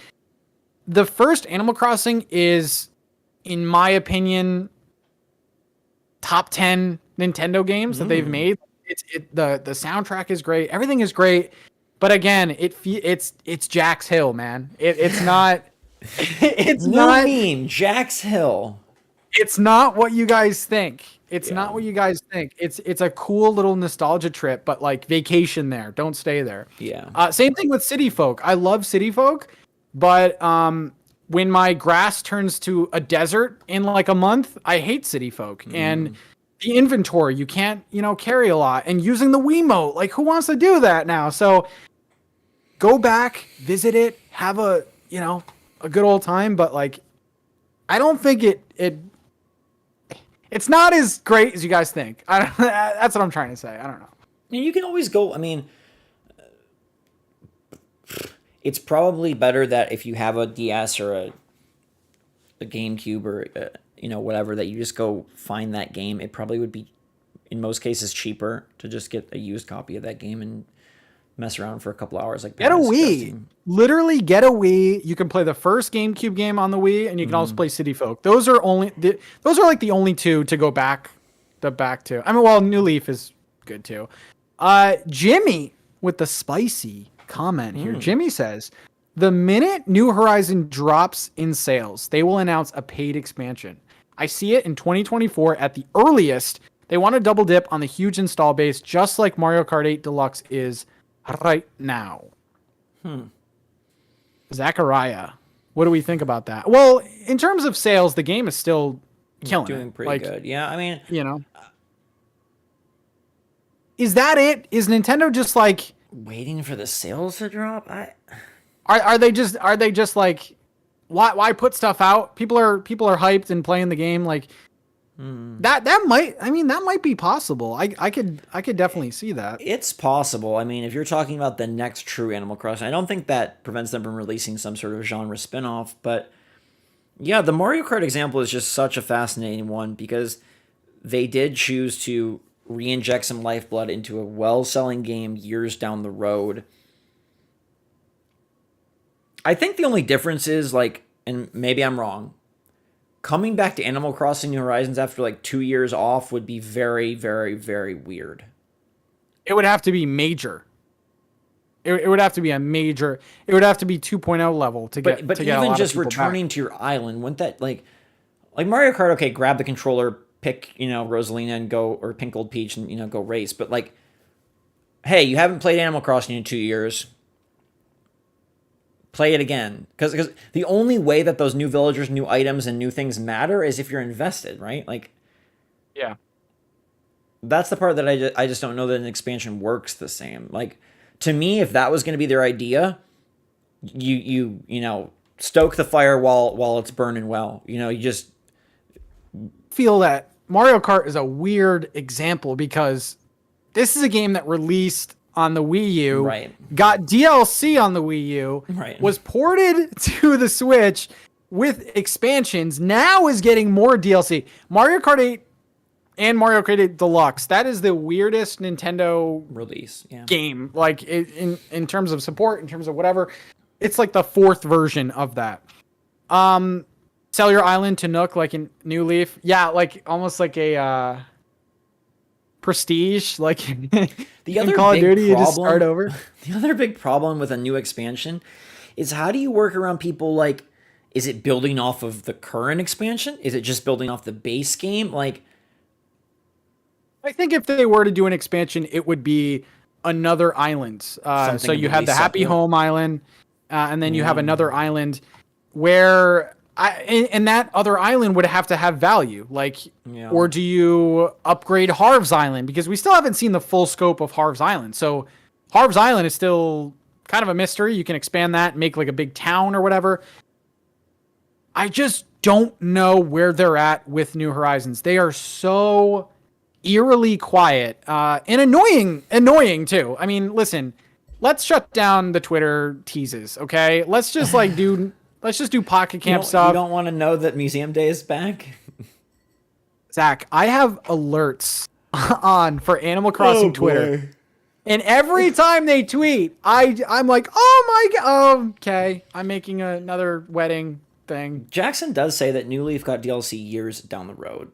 the first Animal Crossing is, in my opinion, top 10 Nintendo games that they've made. The soundtrack is great. Everything is great. But again, it's Jack's Hill, man. It's not it's New not meme, Jack's Hill. It's not what you guys think. It's not what you guys think. It's a cool little nostalgia trip, but like vacation there. Don't stay there. Yeah. Same thing with City Folk. I love City Folk. But when my grass turns to a desert in like a month, I hate City Folk. And the inventory, you can't, carry a lot. And using the Wiimote, like, who wants to do that now? So go back, visit it, have a good old time. But like, I don't think it's not as great as you guys think. That's what I'm trying to say. I don't know. You can always go. I mean, it's probably better that if you have a DS or a GameCube or whatever, that you just go find that game. It probably would be, in most cases, cheaper to just get a used copy of that game and mess around for a couple hours. Like, get a Wii. Literally get a Wii. You can play the first GameCube game on the Wii, and you can also play City Folk. Those are like the only two to go back to. I mean, well, New Leaf is good too. Jimmy with the spicy comment here. Jimmy says, the minute New Horizon drops in sales, they will announce a paid expansion. I see it in 2024 at the earliest. They want to double dip on the huge install base, just like Mario Kart 8 Deluxe is right now. Zachariah, what do we think about that? Well, in terms of sales, the game is still killing doing it. pretty good. Yeah, I mean, is that it? Is Nintendo just like waiting for the sales to drop? Are they just like, why put stuff out? People are hyped and playing the game. Like that might be possible. I could definitely see that. It's possible. I mean, if you're talking about the next true Animal Crossing, I don't think that prevents them from releasing some sort of genre spinoff. But yeah, the Mario Kart example is just such a fascinating one because they did choose to re-inject some lifeblood into a well-selling game years down the road. I think the only difference is, like, and maybe I'm wrong, coming back to Animal Crossing New Horizons after like 2 years off would be very, very, very weird. It would have to be major. It would have to be a major. It would have to be 2.0 level to get. But to get even just returning to your island, wouldn't that like Mario Kart? Okay, grab the controller, pick Rosalina and go, or Pink Gold Peach and go race. But like, hey, you haven't played Animal Crossing in 2 years. Play it again, because the only way that those new villagers, new items, and new things matter is if you're invested, right? Like, yeah, that's the part that I just don't know that an expansion works the same. Like, to me, if that was going to be their idea, you stoke the fire while it's burning well. You just feel that Mario Kart is a weird example because this is a game that released on the Wii U, right, got DLC on the Wii U, right, was ported to the Switch with expansions, now is getting more DLC. Mario Kart 8 and Mario Kart 8 Deluxe, that is the weirdest Nintendo release game, like in terms of support, in terms of whatever. It's like the fourth version of that. Sell your island to Nook like in New Leaf. Yeah, like almost like a Prestige, like the other in Call of Duty, you just problem, start over. The other big problem with a new expansion is how do you work around people like Is it building off of the current expansion? Is it just building off the base game? Like, I think if they were to do an expansion, it would be another island. something So you completely have the Happy separate? Home Island, and then you have another island where and that other island would have to have value. Like, Yeah. or do you upgrade Harv's Island? Because we still haven't seen the full scope of Harv's Island. So Harv's Island is still kind of a mystery. You can expand that, make like a big town or whatever. I just don't know where they're at with New Horizons. They are so eerily quiet and annoying too. I mean, listen, let's shut down the Twitter teases, okay? Let's just do Pocket Camp stuff. You don't want to know that Museum Day is back? Zach, I have alerts on for Animal Crossing Twitter. And every time they tweet, I'm like, oh my god, okay, I'm making another wedding thing. Jackson does say that New Leaf got DLC years down the road.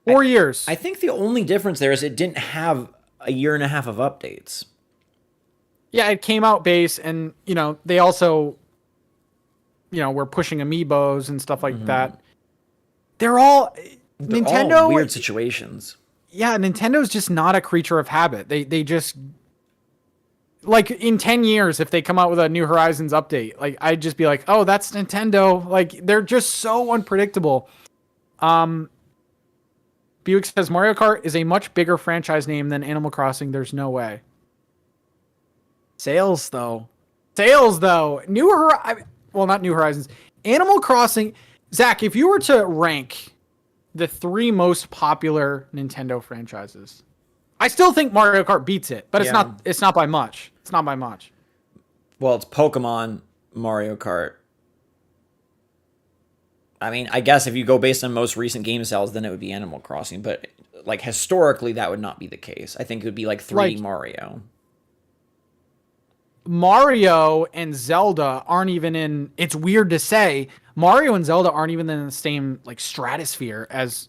4 years. I think the only difference there is it didn't have a year and a half of updates. Yeah, it came out base, and they also, were pushing amiibos and stuff like that. They're all Nintendo. All weird situations. Yeah, Nintendo's just not a creature of habit. They just, like, in 10 years, if they come out with a New Horizons update, like, I'd just be like, oh, that's Nintendo. Like, they're just so unpredictable. Buick says Mario Kart is a much bigger franchise name than Animal Crossing. There's no way. Sales though. Well, not New Horizons. Animal Crossing. Zach, if you were to rank the 3 most popular Nintendo franchises, I still think Mario Kart beats it, but it's not by much. It's not by much. Well, it's Pokemon, Mario Kart. I mean, I guess if you go based on most recent game sales, then it would be Animal Crossing. But like historically, that would not be the case. I think it would be like 3D Mario. Mario and Zelda aren't even in. It's weird to say Mario and Zelda aren't even in the same like stratosphere as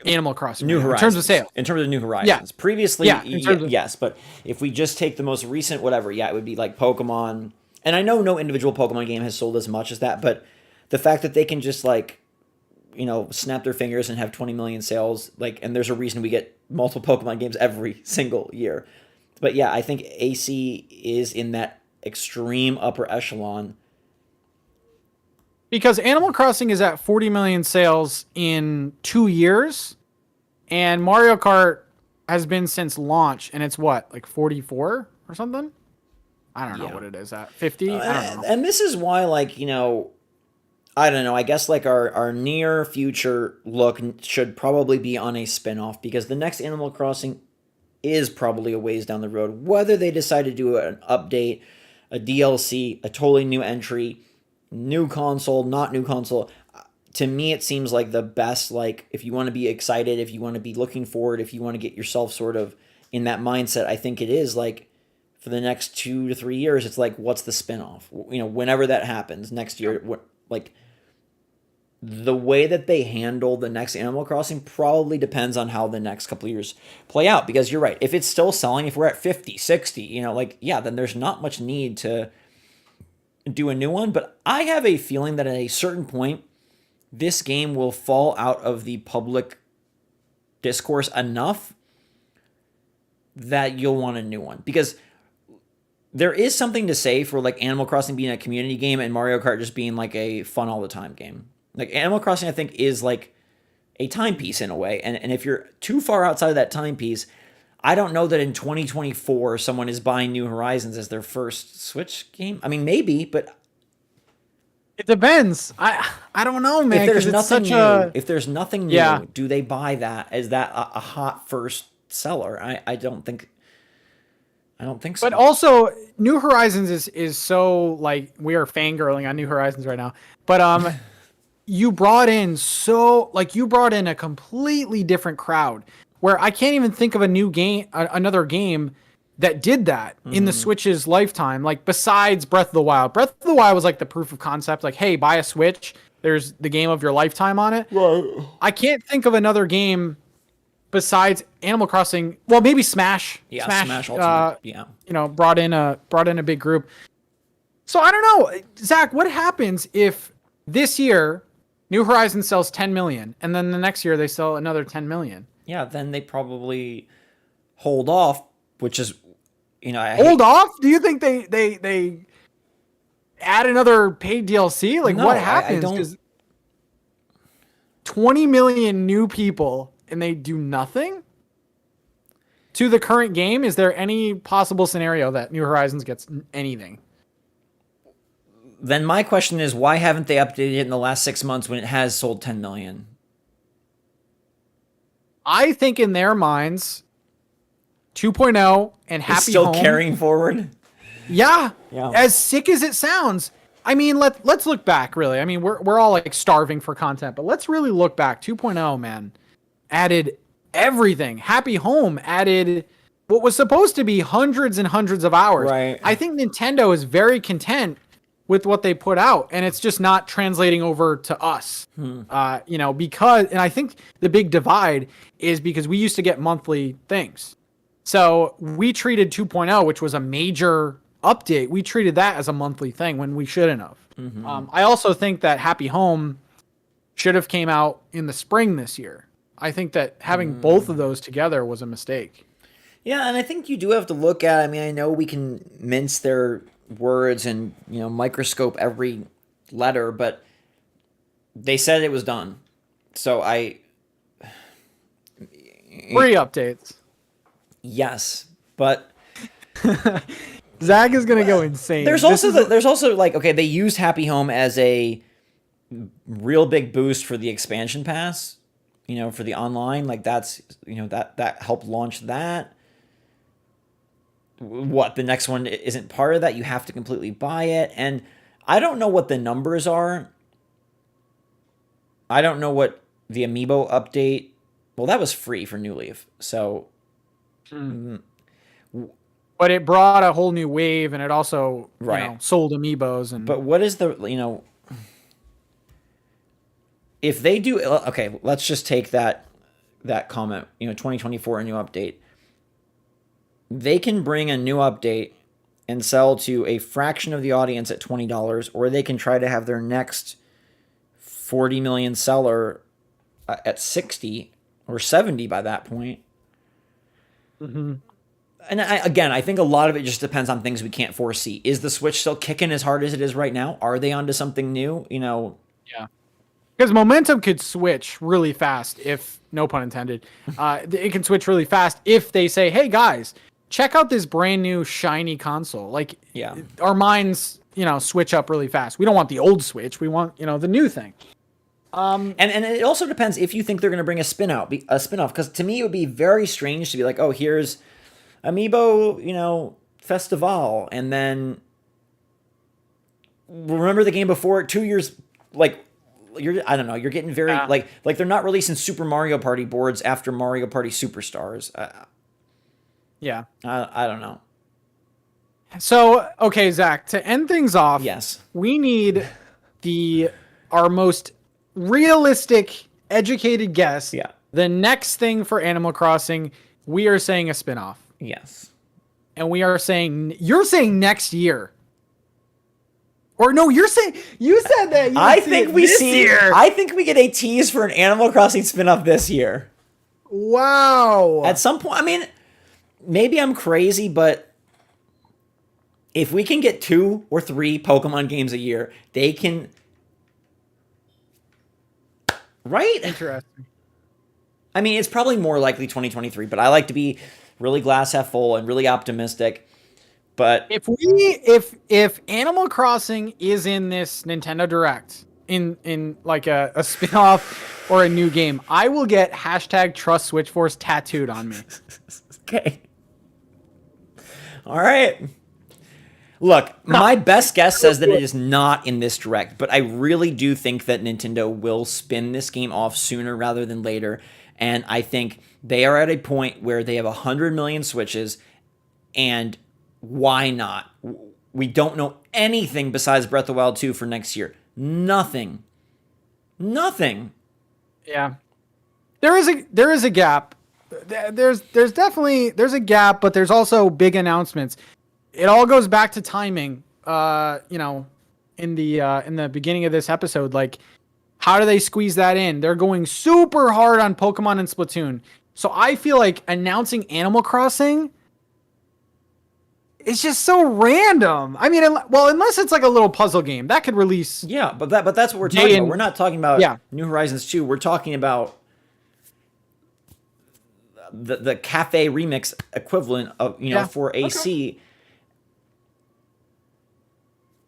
Animal Crossing. New Horizons. In terms of sales. In terms of New Horizons. Yeah. Previously, yes. But if we just take the most recent whatever, it would be like Pokemon. And I know no individual Pokemon game has sold as much as that, but the fact that they can just like, snap their fingers and have 20 million sales, like, and there's a reason we get multiple Pokemon games every single year. But yeah, I think AC is in that extreme upper echelon. Because Animal Crossing is at 40 million sales in 2 years, and Mario Kart has been since launch, and it's what, like 44 or something? I don't know what it is at 50. I don't know. And this is why, like, I don't know. I guess like our near future look should probably be on a spin-off, because the next Animal Crossing is probably a ways down the road. Whether they decide to do an update, a DLC, a totally new entry, new console, not new console, to me it seems like the best, like, if you want to be excited, if you want to be looking forward, if you want to get yourself sort of in that mindset, I think it is like for the next 2 to 3 years, it's like, what's the spin-off? Whenever that happens next year, like, the way that they handle the next Animal Crossing probably depends on how the next couple of years play out. Because you're right. If it's still selling, if we're at 50, 60, then there's not much need to do a new one. But I have a feeling that at a certain point, this game will fall out of the public discourse enough that you'll want a new one. Because there is something to say for like Animal Crossing being a community game and Mario Kart just being like a fun all the time game. Like, Animal Crossing, I think, is like a timepiece in a way. And if you're too far outside of that timepiece, I don't know that in 2024 someone is buying New Horizons as their first Switch game. I mean, maybe, but it depends. I don't know, man. If there's nothing new, do they buy that? Is that a hot first seller? I don't think so. But also, New Horizons is so, like, we are fangirling on New Horizons right now. But you brought in a completely different crowd, where I can't even think of another game that did that in the Switch's lifetime. Like, besides Breath of the Wild. Breath of the Wild was like the proof of concept. Like, hey, buy a Switch. There's the game of your lifetime on it. Right. I can't think of another game besides Animal Crossing. Well, maybe Smash. Yeah, Smash Ultimate. Brought in a big group. So I don't know, Zach. What happens if this year New Horizons sells 10 million, and then the next year they sell another 10 million? Yeah, then they probably hold off, which is, Hold off? Do you think they add another paid DLC? Like, No, what I happens? don't. Because 20 million new people and they do nothing to the current game. Is there any possible scenario that New Horizons gets anything? Then my question is, why haven't they updated it in the last 6 months when it has sold 10 million? I think in their minds, 2.0 and It's Happy still Home. carrying forward. Yeah, Yeah. as sick as it sounds. I mean, let's look back. Really, I mean, we're all like starving for content, but let's really look back. 2.0, man, added everything. Happy Home added what was supposed to be hundreds and hundreds of hours. Right. I think Nintendo is very content with what they put out, and it's just not translating over to us. Because, and I think the big divide is because we used to get monthly things. So we treated 2.0, which was a major update, we treated that as a monthly thing when we shouldn't have. I also think that Happy Home should have came out in the spring this year. I think that having both of those together was a mistake. Yeah, and I think you do have to look at, I mean, I know we can mince their words and, microscope every letter, but they said it was done. So Free updates. yes, but Zach is gonna go insane. there's also like, okay, they used Happy Home as a real big boost for the expansion pass, for the online, like that's, that helped launch that. What, the next one isn't part of that? You have to completely buy it. And I don't know what the numbers are. I don't know what the Amiibo update, well, that was free for New Leaf. So but it brought a whole new wave, and it also Right. sold Amiibos. And but what is the, if they do, okay, let's just take that comment, 2024, a new update. They can bring a new update and sell to a fraction of the audience at $20, or they can try to have their next 40 million seller at 60 or 70 by that point. And I think a lot of it just depends on things we can't foresee. Is the Switch still kicking as hard as it is right now? Are they onto something new? Yeah. Because momentum could switch really fast if, no pun intended, it can switch really fast if they say, hey guys, check out this brand new shiny console. Like, Yeah. our minds, switch up really fast. We don't want the old Switch. We want, the new thing. And it also depends if you think they're going to bring a spin-off, because to me it would be very strange to be like, oh, here's Amiibo, Festival, and then remember the game before it 2 years, like, I don't know, you're getting very, like they're not releasing Super Mario Party boards after Mario Party Superstars. Yeah. I don't know. So, okay, Zach, to end things off, Yes. we need our most realistic, educated guess. Yeah. The next thing for Animal Crossing, we are saying a spinoff. Yes. And you're saying next year. Or no, you said that. I think we year. I think we get a tease for an Animal Crossing spin-off this year. Wow. At some point, I mean, maybe I'm crazy, but if we can get 2 or 3 Pokemon games a year, they can. Right? Interesting. I mean, it's probably more likely 2023, but I like to be really glass half full and really optimistic. But if Animal Crossing is in this Nintendo Direct in like a spin-off or a new game, I will get #Trust SwitchForce tattooed on me. Okay. All right. Look, my best guess says that it is not in this Direct, but I really do think that Nintendo will spin this game off sooner rather than later. And I think they are at a point where they have 100 million Switches, and why not? We don't know anything besides Breath of the Wild 2 for next year. Nothing. Yeah. There is a gap. There's definitely a gap, but there's also big announcements. It all goes back to timing. in the beginning of this episode, like, how do they squeeze that in? They're going super hard on Pokemon and Splatoon. So I feel like announcing Animal Crossing is just so random. I mean, unless it's like a little puzzle game that could release. Yeah, but that's what we're talking about. We're not talking about New Horizons 2. We're talking about the cafe remix equivalent of, for AC. Okay.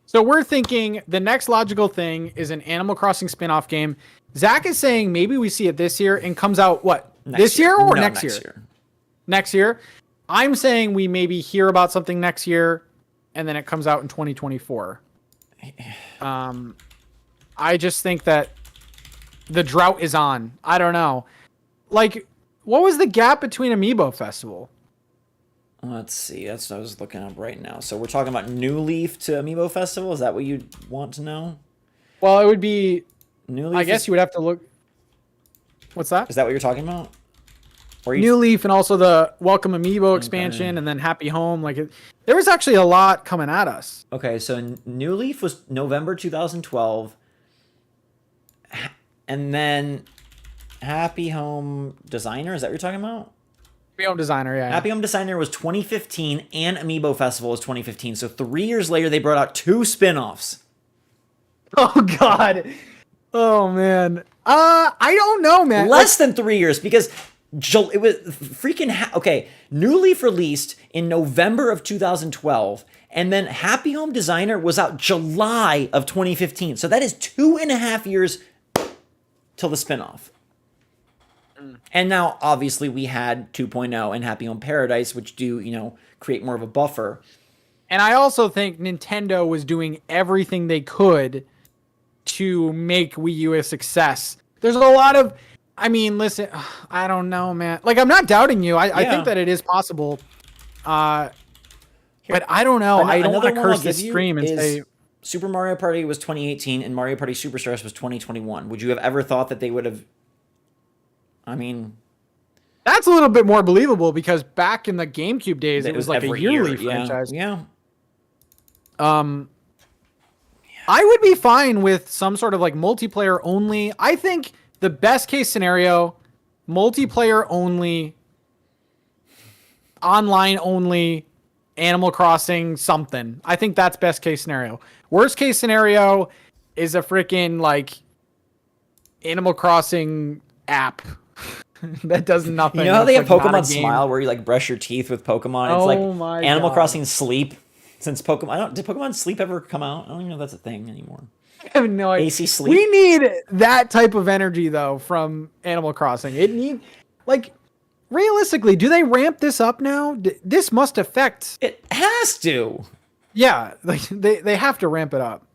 So we're thinking the next logical thing is an Animal Crossing spin-off game. Zach is saying maybe we see it this year and comes out this year or next year? Next year. I'm saying we maybe hear about something next year and then it comes out in 2024. I just think that the drought is on. I don't know. Like, what was the gap between Amiibo Festival? Let's see. That's what I was looking up right now. So we're talking about New Leaf to Amiibo Festival. Is that what you want to know? Well, it would be. New Leaf. I guess you would have to look. What's that? Is that what you're talking about? Or New Leaf and also the Welcome Amiibo expansion and then Happy Home. There was actually a lot coming at us. Okay, so New Leaf was November 2012, and then Happy Home Designer. Is that what you're talking about? Happy Home Designer, yeah. Happy Home Designer was 2015, and Amiibo Festival was 2015. So 3 years later, they brought out 2 spin-offs. Oh, God. Oh, man. I don't know, man. Less than 3 years, because it was freaking... Okay, New Leaf released in November of 2012, and then Happy Home Designer was out July of 2015. So that is 2.5 years till the spin-off. And now, obviously, we had 2.0 and Happy Home Paradise, which do, create more of a buffer. And I also think Nintendo was doing everything they could to make Wii U a success. There's a lot of... I mean, listen, I don't know, man. Like, I'm not doubting you. I think that it is possible. But I don't know. I don't want to curse this stream and say... Super Mario Party was 2018 and Mario Party Superstars was 2021. Would you have ever thought that they would have... I mean, that's a little bit more believable because back in the GameCube days, it was like a yearly franchise. Yeah. I would be fine with some sort of like multiplayer only. I think the best case scenario, multiplayer only, online only, Animal Crossing something. I think that's best case scenario. Worst case scenario is a freaking like Animal Crossing app. That does nothing. You know how they have Pokemon Smile where you like brush your teeth with Pokemon? It's like Animal Crossing Sleep. Since Pokemon, did Pokemon Sleep ever come out? I don't even know if that's a thing anymore. I have no idea. AC Sleep. We need that type of energy though from Animal Crossing. Realistically, do they ramp this up now? This must affect. It has to. Yeah, like they have to ramp it up.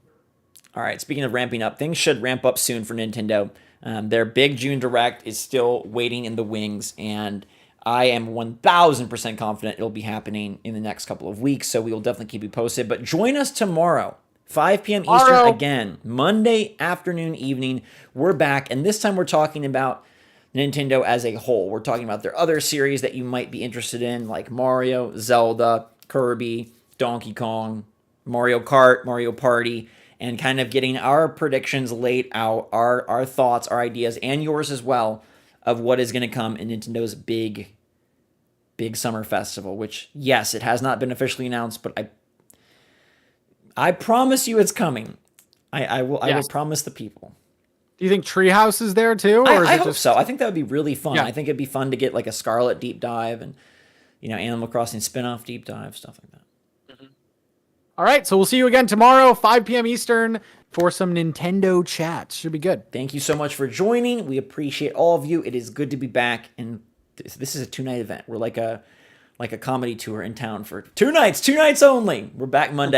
All right. Speaking of ramping up, things should ramp up soon for Nintendo. Their big June Direct is still waiting in the wings, and I am 1,000% confident it'll be happening in the next couple of weeks, so we will definitely keep you posted. But join us tomorrow, 5 p.m. Eastern again, Monday afternoon, evening. We're back, and this time we're talking about Nintendo as a whole. We're talking about their other series that you might be interested in, like Mario, Zelda, Kirby, Donkey Kong, Mario Kart, Mario Party, and kind of getting our predictions laid out, our thoughts, our ideas, and yours as well, of what is going to come in Nintendo's big summer festival, which, yes, it has not been officially announced, but I promise you it's coming. I will promise the people. Do you think Treehouse is there too? Or I hope so. I think that would be really fun. Yeah. I think it'd be fun to get like a Scarlet deep dive and, Animal Crossing spin-off deep dive, stuff like that. All right, so we'll see you again tomorrow, 5 p.m. Eastern, for some Nintendo chats. Should be good. Thank you so much for joining. We appreciate all of you. It is good to be back, and this is a 2-night event. We're like a comedy tour in town for 2 nights only. We're back Monday.